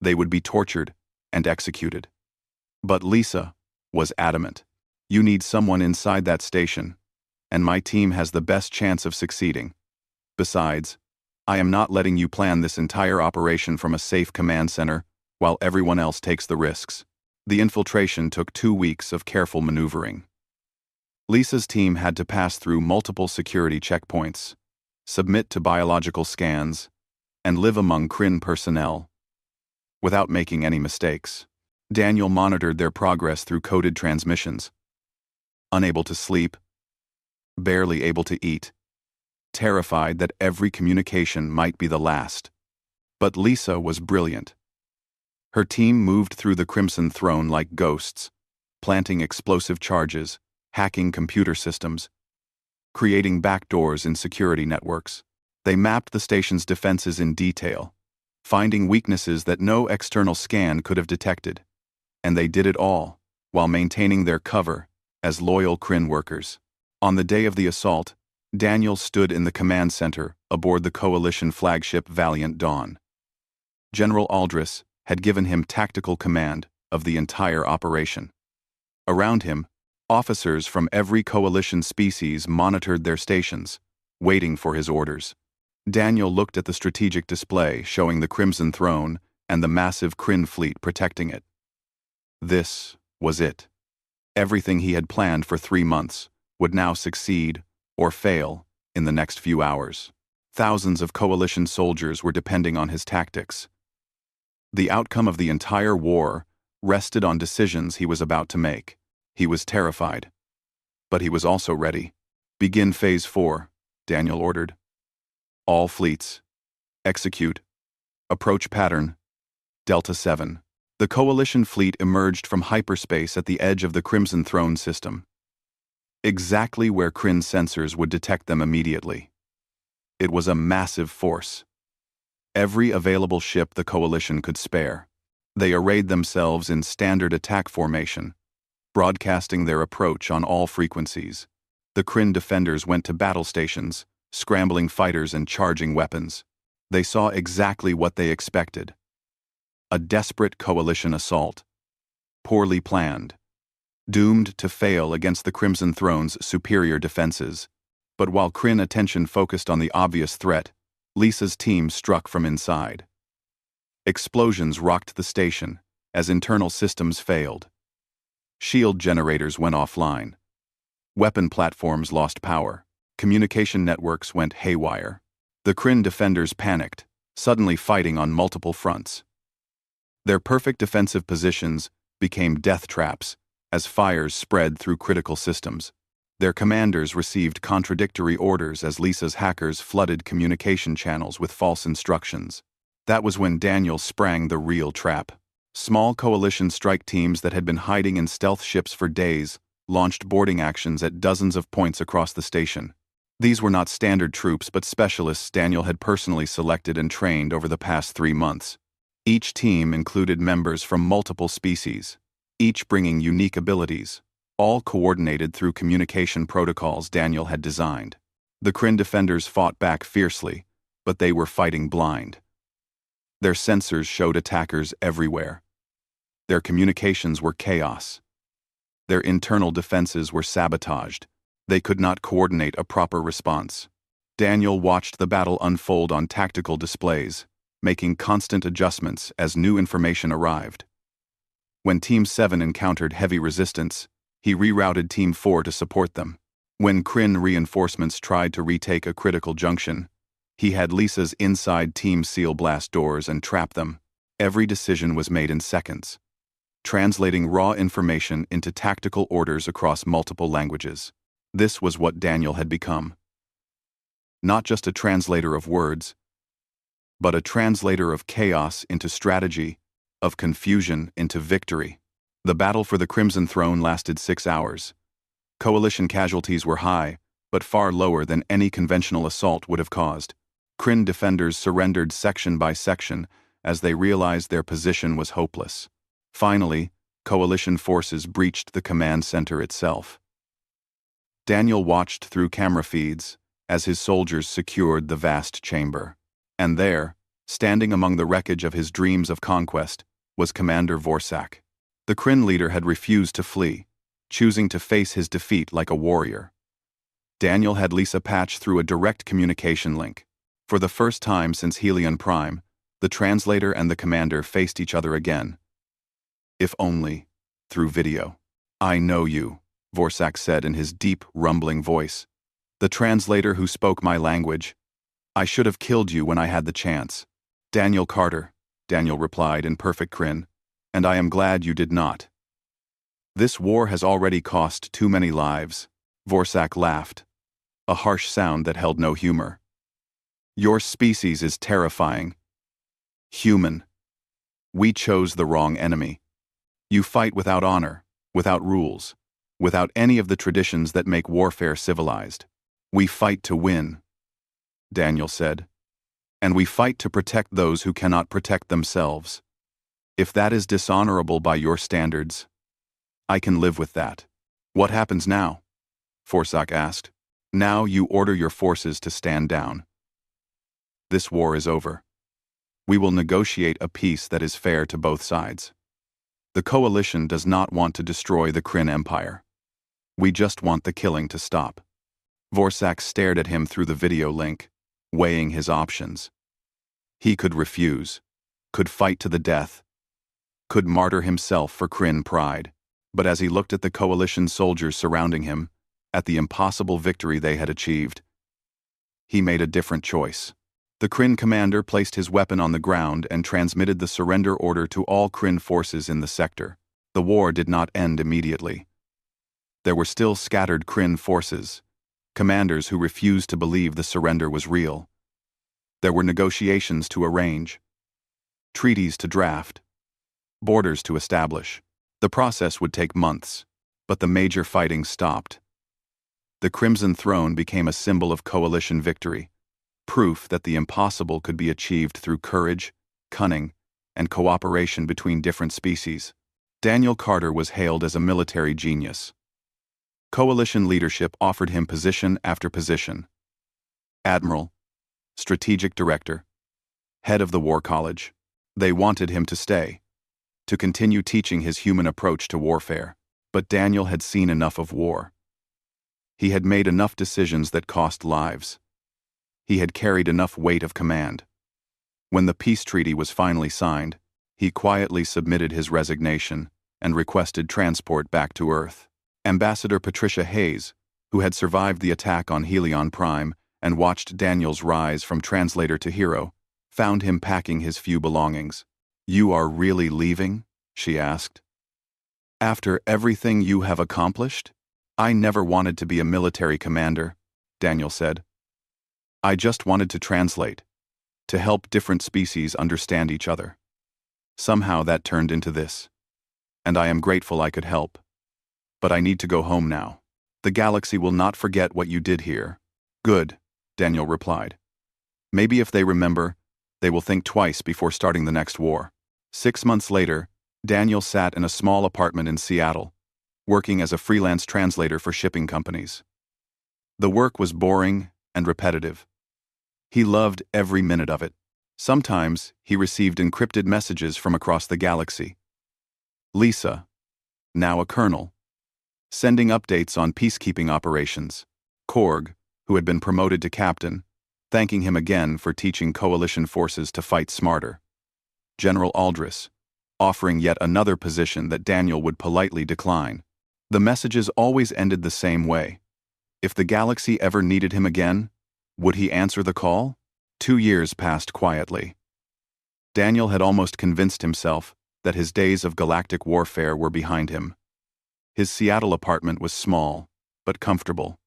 they would be tortured and executed. But Lisa was adamant. You need someone inside that station, and my team has the best chance of succeeding. Besides, I am not letting you plan this entire operation from a safe command center while everyone else takes the risks. The infiltration took 2 weeks of careful maneuvering. Lisa's team had to pass through multiple security checkpoints, submit to biological scans, and live among Kryn personnel without making any mistakes. Daniel monitored their progress through coded transmissions. Unable to sleep, barely able to eat, terrified that every communication might be the last. But Lisa was brilliant. Her team moved through the Crimson Throne like ghosts, planting explosive charges, hacking computer systems, creating backdoors in security networks. They mapped the station's defenses in detail, finding weaknesses that no external scan could have detected. And they did it all while maintaining their cover as loyal Kryn workers. On the day of the assault, Daniel stood in the command center aboard the coalition flagship Valiant Dawn. General Aldris had given him tactical command of the entire operation. Around him, Officers from every coalition species monitored their stations, waiting for his orders. Daniel looked at the strategic display showing the Crimson Throne and the massive Kryn fleet protecting it. This was it. Everything he had planned for 3 months would now succeed or fail in the next few hours. Thousands of coalition soldiers were depending on his tactics. The outcome of the entire war rested on decisions he was about to make. He was terrified. But he was also ready. "Begin Phase 4, Daniel ordered. "All fleets. Execute. Approach pattern. Delta 7. The coalition fleet emerged from hyperspace at the edge of the Crimson Throne system. Exactly where Kryn's sensors would detect them immediately. It was a massive force. Every available ship the coalition could spare. They arrayed themselves in standard attack formation, broadcasting their approach on all frequencies. The Kryn defenders went to battle stations, scrambling fighters and charging weapons. They saw exactly what they expected. A desperate coalition assault. Poorly planned. Doomed to fail against the Crimson Throne's superior defenses. But while Kryn attention focused on the obvious threat, Lisa's team struck from inside. Explosions rocked the station as internal systems failed. Shield generators went offline. Weapon platforms lost power. Communication networks went haywire. The Kryn defenders panicked, suddenly fighting on multiple fronts. Their perfect defensive positions became death traps as fires spread through critical systems. Their commanders received contradictory orders as Lisa's hackers flooded communication channels with false instructions. That was when Daniel sprang the real trap. Small coalition strike teams that had been hiding in stealth ships for days launched boarding actions at dozens of points across the station. These were not standard troops but specialists Daniel had personally selected and trained over the past 3 months. Each team included members from multiple species, each bringing unique abilities, all coordinated through communication protocols Daniel had designed. The Kryn defenders fought back fiercely, but they were fighting blind. Their sensors showed attackers everywhere. Their communications were chaos. Their internal defenses were sabotaged. They could not coordinate a proper response. Daniel watched the battle unfold on tactical displays, making constant adjustments as new information arrived. When Team 7 encountered heavy resistance, he rerouted Team 4 to support them. When Kryn reinforcements tried to retake a critical junction, he had Lisa's inside team seal blast doors and trap them. Every decision was made in seconds, translating raw information into tactical orders across multiple languages. This was what Daniel had become. Not just a translator of words, but a translator of chaos into strategy, of confusion into victory. The battle for the Crimson Throne lasted 6 hours. Coalition casualties were high, but far lower than any conventional assault would have caused. Kryn defenders surrendered section by section as they realized their position was hopeless. Finally, coalition forces breached the command center itself. Daniel watched through camera feeds as his soldiers secured the vast chamber. And there, standing among the wreckage of his dreams of conquest, was Commander Vorsak. The Kryn leader had refused to flee, choosing to face his defeat like a warrior. Daniel had Lisa patch through a direct communication link. For the first time since Helion Prime, the translator and the commander faced each other again. If only through video. "I know you," Vorsak said in his deep, rumbling voice. "The translator who spoke my language. I should have killed you when I had the chance." "Daniel Carter," Daniel replied in perfect Kryn, "and I am glad you did not. This war has already cost too many lives." Vorsak laughed, a harsh sound that held no humor. "Your species is terrifying. Human. We chose the wrong enemy. You fight without honor, without rules, without any of the traditions that make warfare civilized. We fight to win," Daniel said, "and we fight to protect those who cannot protect themselves. If that is dishonorable by your standards, I can live with that." "What happens now?" Vorsak asked. "Now you order your forces to stand down. This war is over. We will negotiate a peace that is fair to both sides. The coalition does not want to destroy the Kryn Empire. We just want the killing to stop. Vorsak stared at him through the video link, weighing his options. He could refuse, could fight to the death, could martyr himself for Kryn pride. But as he looked at the coalition soldiers surrounding him, at the impossible victory they had achieved, he made a different choice. The Kryn commander placed his weapon on the ground and transmitted the surrender order to all Kryn forces in the sector. The war did not end immediately. There were still scattered Kryn forces, commanders who refused to believe the surrender was real. There were negotiations to arrange, treaties to draft, borders to establish. The process would take months, but the major fighting stopped. The Crimson Throne became a symbol of coalition victory, proof that the impossible could be achieved through courage, cunning, and cooperation between different species. Daniel Carter was hailed as a military genius. Coalition leadership offered him position after position. Admiral, Strategic Director, Head of the War College. They wanted him to stay, to continue teaching his human approach to warfare. But Daniel had seen enough of war. He had made enough decisions that cost lives. He had carried enough weight of command. When the peace treaty was finally signed, he quietly submitted his resignation and requested transport back to Earth. Ambassador Patricia Hayes, who had survived the attack on Helion Prime and watched Daniel's rise from translator to hero, found him packing his few belongings. "You are really leaving?" she asked. "After everything you have accomplished?" "I never wanted to be a military commander," Daniel said. "I just wanted to translate, to help different species understand each other. Somehow that turned into this. And I am grateful I could help. But I need to go home now. The galaxy will not forget what you did here." "Good," Daniel replied. "Maybe if they remember, they will think twice before starting the next war." 6 months later, Daniel sat in a small apartment in Seattle, working as a freelance translator for shipping companies. The work was boring and repetitive. He loved every minute of it. Sometimes he received encrypted messages from across the galaxy. Lisa, now a colonel, sending updates on peacekeeping operations. Korg, who had been promoted to captain, thanking him again for teaching coalition forces to fight smarter. General Aldris, offering yet another position that Daniel would politely decline. The messages always ended the same way. If the galaxy ever needed him again, would he answer the call? 2 years passed quietly. Daniel had almost convinced himself that his days of galactic warfare were behind him. His Seattle apartment was small, but comfortable,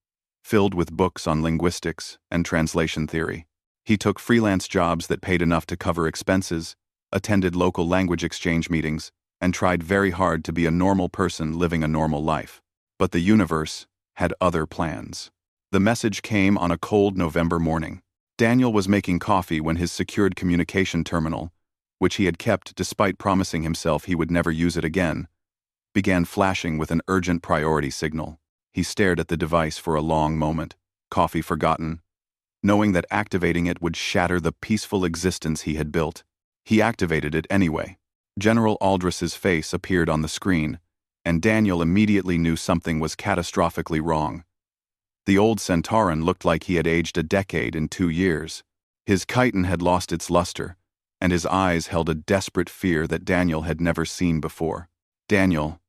filled with books on linguistics and translation theory. He took freelance jobs that paid enough to cover expenses, attended local language exchange meetings, and tried very hard to be a normal person living a normal life. But the universe had other plans. The message came on a cold November morning. Daniel was making coffee when his secured communication terminal, which he had kept despite promising himself he would never use it again, began flashing with an urgent priority signal. He stared at the device for a long moment, coffee forgotten, knowing that activating it would shatter the peaceful existence he had built. He activated it anyway. General Aldris's face appeared on the screen, and Daniel immediately knew something was catastrophically wrong. The old Centauran looked like he had aged a decade in 2 years. His chitin had lost its luster, and his eyes held a desperate fear that Daniel had never seen before. "Daniel,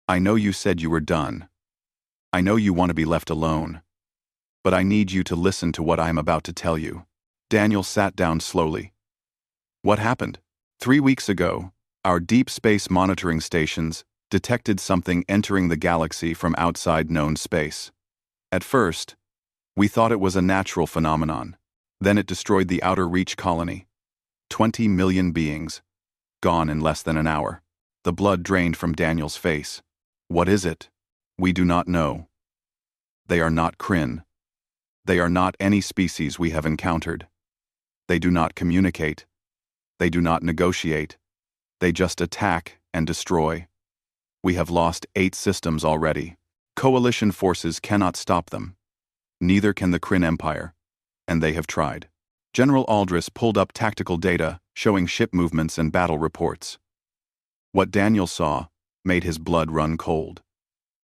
I know you said you were done. I know you want to be left alone. But I need you to listen to what I am about to tell you." Daniel sat down slowly. "What happened?" 3 weeks ago, our deep space monitoring stations detected something entering the galaxy from outside known space. At first, we thought it was a natural phenomenon. Then it destroyed the Outer Reach colony. 20 million beings, gone in less than an hour. The blood drained from Daniel's face. "What is it?" "We do not know. They are not Kryn. They are not any species we have encountered. They do not communicate. They do not negotiate. They just attack and destroy. We have lost 8 systems already. Coalition forces cannot stop them. Neither can the Kryn Empire, and they have tried." General Aldris pulled up tactical data showing ship movements and battle reports. What Daniel saw made his blood run cold.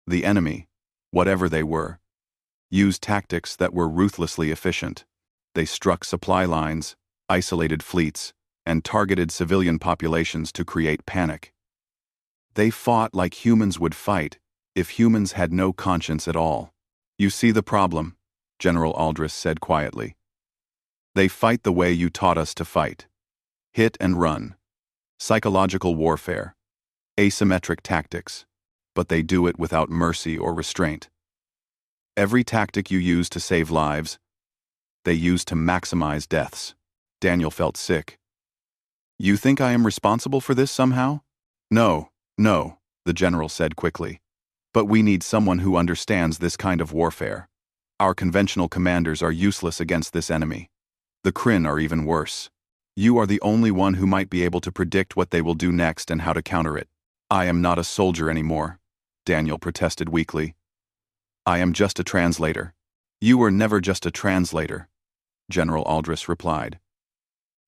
The enemy, whatever they were, used tactics that were ruthlessly efficient. They struck supply lines, isolated fleets, and targeted civilian populations to create panic. They fought like humans would fight if humans had no conscience at all. You see the problem, General Aldris said quietly. They fight the way you taught us to fight. Hit and run. Psychological warfare. Asymmetric tactics. But they do it without mercy or restraint. Every tactic you use to save lives, they use to maximize deaths. Daniel felt sick. You think I am responsible for this somehow? No, the general said quickly. But we need someone who understands this kind of warfare. Our conventional commanders are useless against this enemy. The Kryn are even worse. You are the only one who might be able to predict what they will do next and how to counter it. I am not a soldier anymore, Daniel protested weakly. I am just a translator. You were never just a translator, General Aldris replied.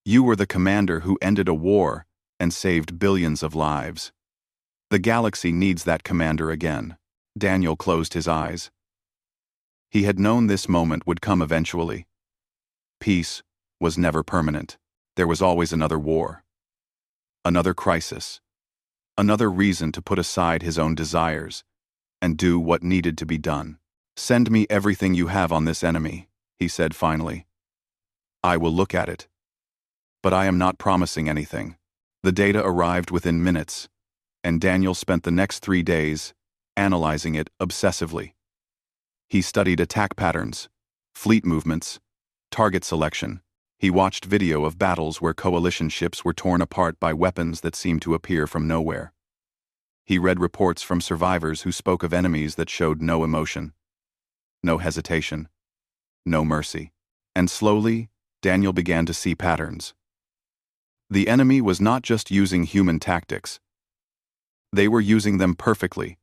You were the commander who ended a war and saved billions of lives. The galaxy needs that commander again. Daniel closed his eyes. He had known this moment would come eventually. Peace was never permanent. There was always another war. Another crisis. Another reason to put aside his own desires and do what needed to be done. Send me everything you have on this enemy, he said finally. I will look at it. But I am not promising anything. The data arrived within minutes, and Daniel spent the next 3 days analyzing it obsessively. He studied attack patterns, fleet movements, target selection. He watched video of battles where coalition ships were torn apart by weapons that seemed to appear from nowhere. He read reports from survivors who spoke of enemies that showed no emotion, no hesitation, no mercy. And slowly, Daniel began to see patterns. The enemy was not just using human tactics. They were using them perfectly.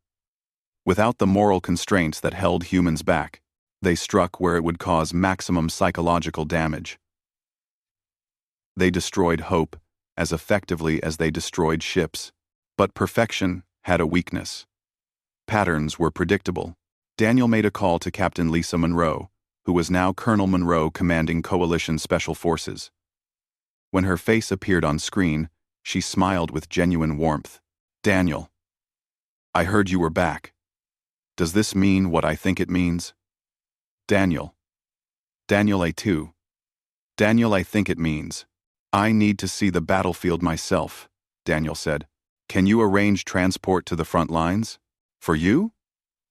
Without the moral constraints that held humans back, they struck where it would cause maximum psychological damage. They destroyed hope as effectively as they destroyed ships. But perfection had a weakness. Patterns were predictable. Daniel made a call to Captain Lisa Monroe, who was now Colonel Monroe commanding Coalition Special Forces. When her face appeared on screen, she smiled with genuine warmth. Daniel, I heard you were back. Does this mean what I think it means? Daniel, A2. Daniel, I think it means. I need to see the battlefield myself, Daniel said. Can you arrange transport to the front lines? For you?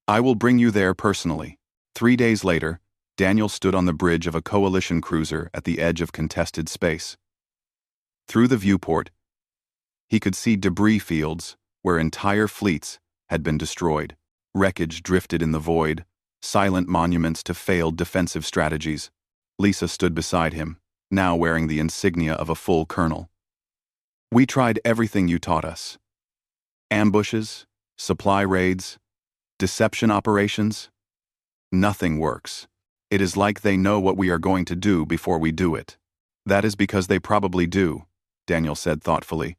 I will bring you there personally. 3 days later, Daniel stood on the bridge of a coalition cruiser at the edge of contested space. Through the viewport, he could see debris fields where entire fleets had been destroyed. Wreckage drifted in the void, silent monuments to failed defensive strategies. Lisa stood beside him, now wearing the insignia of a full colonel. We tried everything you taught us. Ambushes, supply raids, deception operations. Nothing works. It is like they know what we are going to do before we do it. That is because they probably do, Daniel said thoughtfully.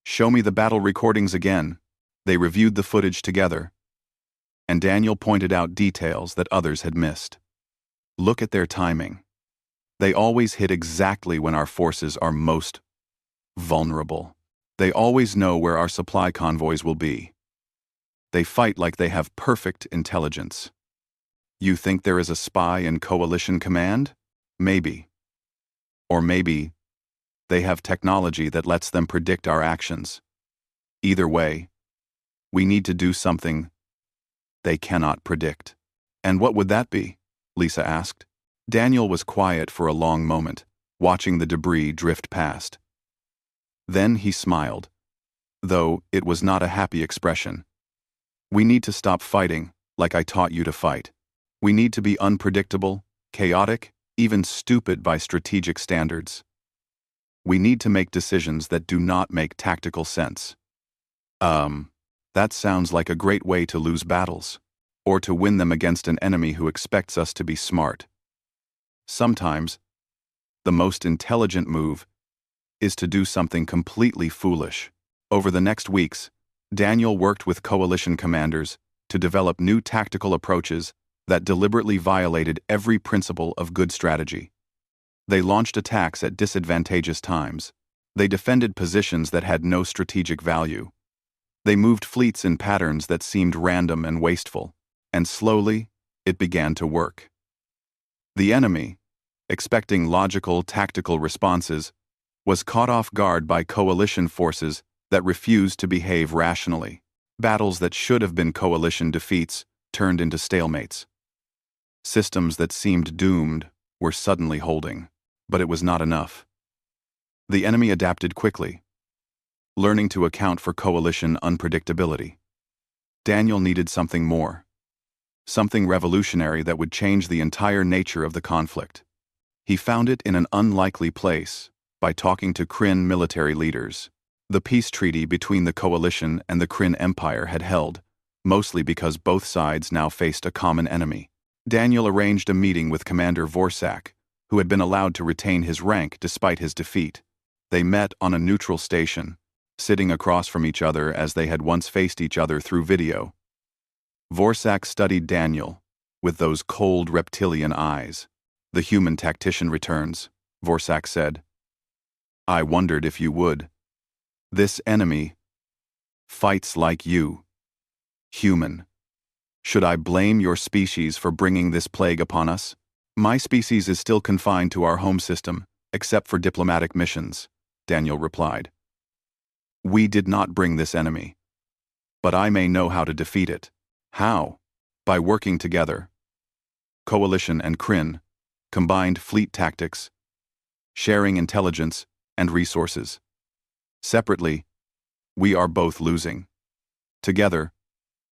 Show me the battle recordings again. They reviewed the footage together, and Daniel pointed out details that others had missed. Look at their timing. They always hit exactly when our forces are most vulnerable. They always know where our supply convoys will be. They fight like they have perfect intelligence. You think there is a spy in Coalition Command? Maybe. Or maybe they have technology that lets them predict our actions. Either way, we need to do something they cannot predict. And what would that be? Lisa asked. Daniel was quiet for a long moment, watching the debris drift past. Then he smiled, though it was not a happy expression. We need to stop fighting like I taught you to fight. We need to be unpredictable, chaotic, even stupid by strategic standards. We need to make decisions that do not make tactical sense. That sounds like a great way to lose battles, or to win them against an enemy who expects us to be smart. Sometimes, the most intelligent move is to do something completely foolish. Over the next weeks, Daniel worked with coalition commanders to develop new tactical approaches that deliberately violated every principle of good strategy. They launched attacks at disadvantageous times. They defended positions that had no strategic value. They moved fleets in patterns that seemed random and wasteful, and slowly, it began to work. The enemy, expecting logical, tactical responses, was caught off guard by coalition forces that refused to behave rationally. Battles that should have been coalition defeats turned into stalemates. Systems that seemed doomed were suddenly holding, but it was not enough. The enemy adapted quickly, learning to account for coalition unpredictability. Daniel needed something more. Something revolutionary that would change the entire nature of the conflict. He found it in an unlikely place, by talking to Kryn military leaders. The peace treaty between the coalition and the Kryn Empire had held, mostly because both sides now faced a common enemy. Daniel arranged a meeting with Commander Vorsak, who had been allowed to retain his rank despite his defeat. They met on a neutral station, sitting across from each other as they had once faced each other through video. Vorsak studied Daniel with those cold reptilian eyes. "The human tactician returns," Vorsak said. "I wondered if you would. This enemy fights like you. Human. Should I blame your species for bringing this plague upon us? My species is still confined to our home system, except for diplomatic missions," Daniel replied. "We did not bring this enemy. But I may know how to defeat it." "How?" "By working together. Coalition and Kryn, combined fleet tactics, sharing intelligence and resources. Separately, we are both losing. Together,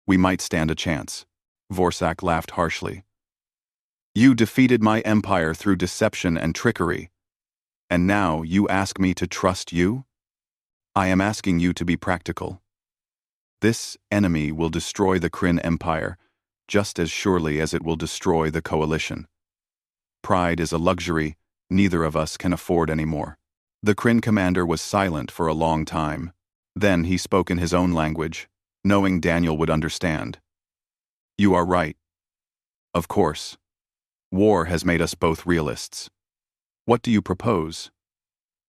we might stand a chance." Vorsak laughed harshly. "You defeated my empire through deception and trickery, and now you ask me to trust you? I am asking you to be practical. This enemy will destroy the Kryn Empire just as surely as it will destroy the coalition. Pride is a luxury neither of us can afford anymore." The Kryn commander was silent for a long time. Then he spoke in his own language, knowing Daniel would understand. "You are right. Of course. War has made us both realists. What do you propose?"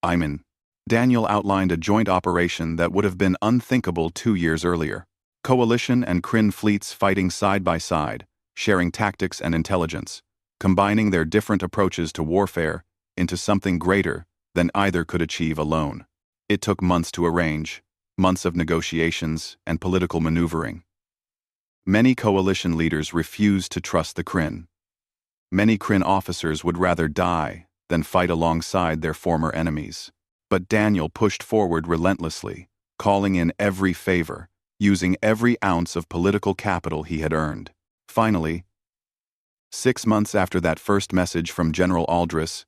"I'm in." Daniel outlined a joint operation that would have been unthinkable 2 years earlier. Coalition and Kryn fleets fighting side by side, sharing tactics and intelligence, combining their different approaches to warfare into something greater than either could achieve alone. It took months to arrange, months of negotiations and political maneuvering. Many coalition leaders refused to trust the Kryn. Many Kryn officers would rather die than fight alongside their former enemies. But Daniel pushed forward relentlessly, calling in every favor, using every ounce of political capital he had earned. Finally, 6 months after that first message from General Aldris,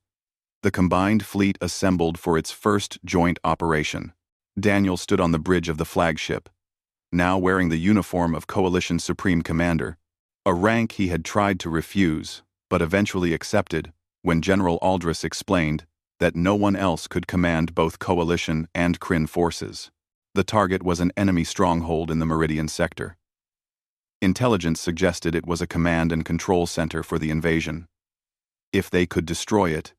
the combined fleet assembled for its first joint operation. Daniel stood on the bridge of the flagship, now wearing the uniform of Coalition Supreme Commander, a rank he had tried to refuse, but eventually accepted when General Aldris explained that no one else could command both Coalition and Kryn forces. The target was an enemy stronghold in the Meridian sector. Intelligence suggested it was a command and control center for the invasion. If they could destroy it,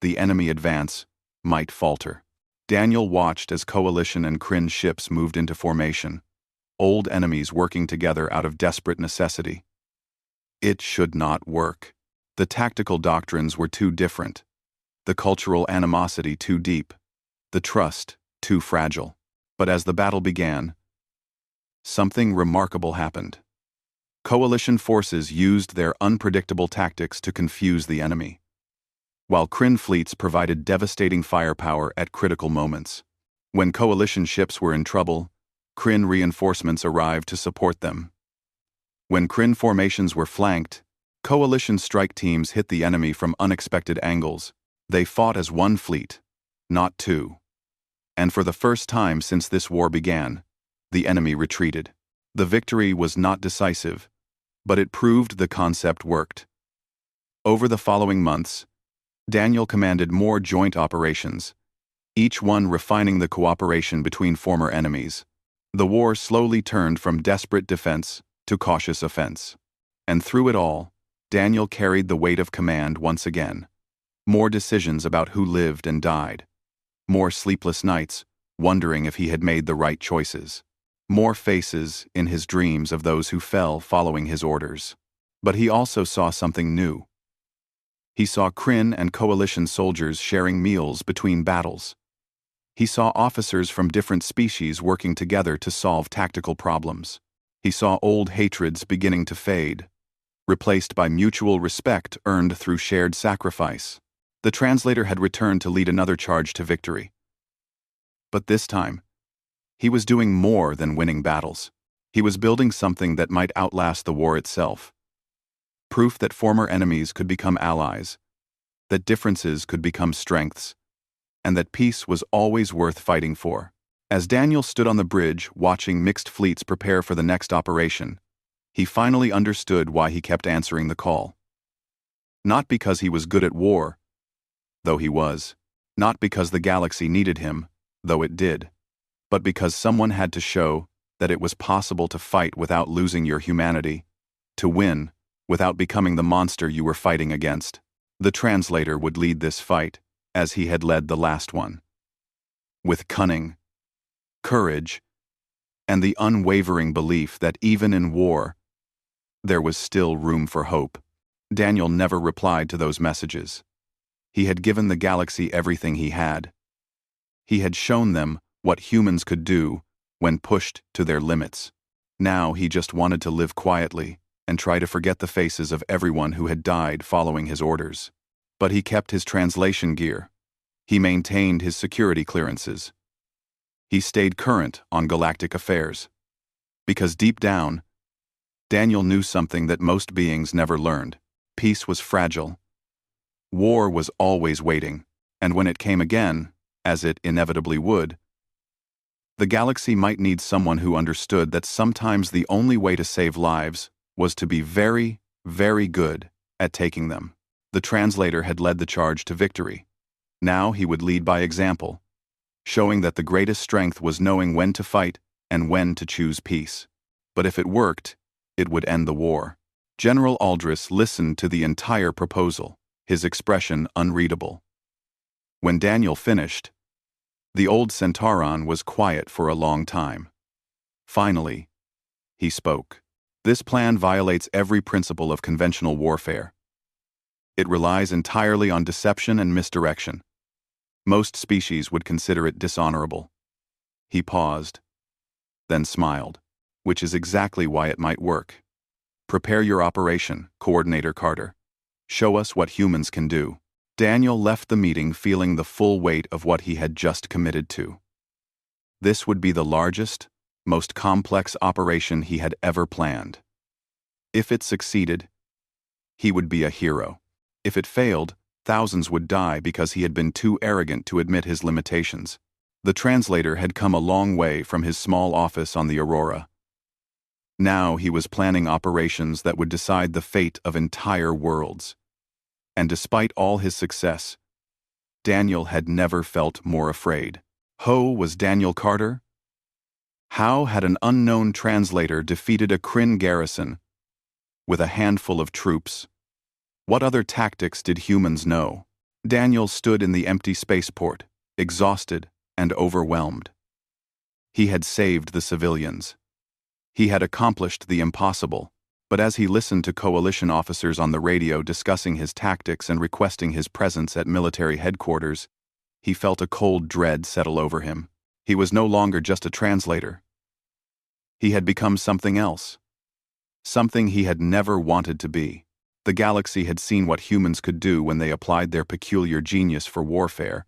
the enemy advance might falter. Daniel watched as Coalition and Kryn ships moved into formation, old enemies working together out of desperate necessity. It should not work. The tactical doctrines were too different, the cultural animosity too deep, the trust too fragile. But as the battle began, something remarkable happened. Coalition forces used their unpredictable tactics to confuse the enemy, while Kryn fleets provided devastating firepower at critical moments. When Coalition ships were in trouble, Kryn reinforcements arrived to support them. When Kryn formations were flanked, Coalition strike teams hit the enemy from unexpected angles. They fought as one fleet, not two. And for the first time since this war began, the enemy retreated. The victory was not decisive, but it proved the concept worked. Over the following months, Daniel commanded more joint operations, each one refining the cooperation between former enemies. The war slowly turned from desperate defense to cautious offense. And through it all, Daniel carried the weight of command once again. More decisions about who lived and died. More sleepless nights, wondering if he had made the right choices. More faces in his dreams of those who fell following his orders. But he also saw something new. He saw Kryn and Coalition soldiers sharing meals between battles. He saw officers from different species working together to solve tactical problems. He saw old hatreds beginning to fade, replaced by mutual respect earned through shared sacrifice. The translator had returned to lead another charge to victory. But this time, he was doing more than winning battles. He was building something that might outlast the war itself. Proof that former enemies could become allies, that differences could become strengths, and that peace was always worth fighting for. As Daniel stood on the bridge watching mixed fleets prepare for the next operation, he finally understood why he kept answering the call. Not because he was good at war, though he was, not because the galaxy needed him, though it did, but because someone had to show that it was possible to fight without losing your humanity, to win without becoming the monster you were fighting against. The translator would lead this fight, as he had led the last one. With cunning, courage, and the unwavering belief that even in war, there was still room for hope. Daniel never replied to those messages. He had given the galaxy everything he had. He had shown them what humans could do when pushed to their limits. Now he just wanted to live quietly and try to forget the faces of everyone who had died following his orders. But he kept his translation gear. He maintained his security clearances. He stayed current on galactic affairs. Because deep down, Daniel knew something that most beings never learned. Peace was fragile. War was always waiting, and when it came again, as it inevitably would, the galaxy might need someone who understood that sometimes the only way to save lives was to be very, very good at taking them. The translator had led the charge to victory. Now he would lead by example, showing that the greatest strength was knowing when to fight and when to choose peace. But if it worked, it would end the war. General Aldris listened to the entire proposal, his expression unreadable. When Daniel finished, the old Centauran was quiet for a long time. Finally, he spoke. This plan violates every principle of conventional warfare. It relies entirely on deception and misdirection. Most species would consider it dishonorable. He paused, then smiled, which is exactly why it might work. Prepare your operation, Coordinator Carter. Show us what humans can do. Daniel left the meeting feeling the full weight of what he had just committed to. This would be the largest, most complex operation he had ever planned. If it succeeded, he would be a hero. If it failed, thousands would die because he had been too arrogant to admit his limitations. The translator had come a long way from his small office on the Aurora. Now he was planning operations that would decide the fate of entire worlds. And despite all his success, Daniel had never felt more afraid. Ho was Daniel Carter? How had an unknown translator defeated a Kryn garrison with a handful of troops? What other tactics did humans know? Daniel stood in the empty spaceport, exhausted and overwhelmed. He had saved the civilians. He had accomplished the impossible, but as he listened to coalition officers on the radio discussing his tactics and requesting his presence at military headquarters, he felt a cold dread settle over him. He was no longer just a translator. He had become something else. Something he had never wanted to be. The galaxy had seen what humans could do when they applied their peculiar genius for warfare,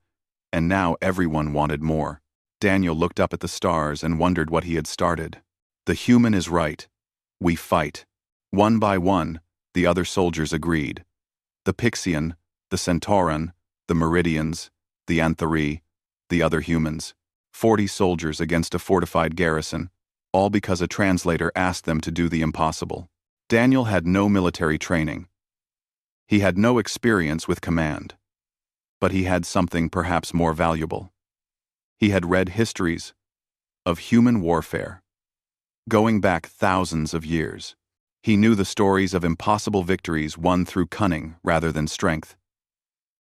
and now everyone wanted more. Daniel looked up at the stars and wondered what he had started. The human is right. We fight. One by one, the other soldiers agreed. The Pixian, the Centauran, the Meridians, the Anthari, the other humans. 40 soldiers against a fortified garrison, all because a translator asked them to do the impossible. Daniel had no military training. He had no experience with command. But he had something perhaps more valuable. He had read histories of human warfare. going back thousands of years. He knew the stories of impossible victories won through cunning rather than strength.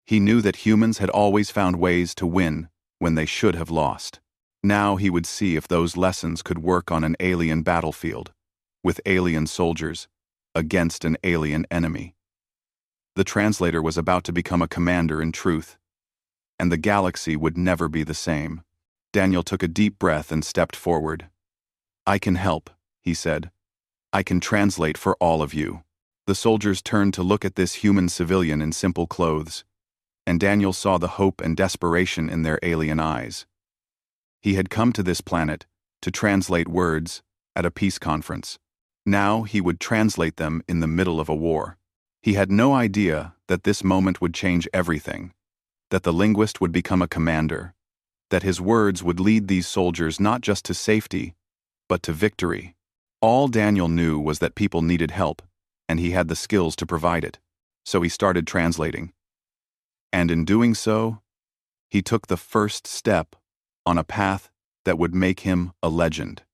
He knew that humans had always found ways to win when they should have lost. Now he would see if those lessons could work on an alien battlefield, with alien soldiers, against an alien enemy. The translator was about to become a commander in truth, and the galaxy would never be the same. Daniel took a deep breath and stepped forward. "I can help," he said. "I can translate for all of you." The soldiers turned to look at this human civilian in simple clothes, and Daniel saw the hope and desperation in their alien eyes. He had come to this planet to translate words at a peace conference. Now he would translate them in the middle of a war. He had no idea that this moment would change everything, that the linguist would become a commander, that his words would lead these soldiers not just to safety, but to victory. All Daniel knew was that people needed help, and he had the skills to provide it, so he started translating. And in doing so, he took the first step on a path that would make him a legend.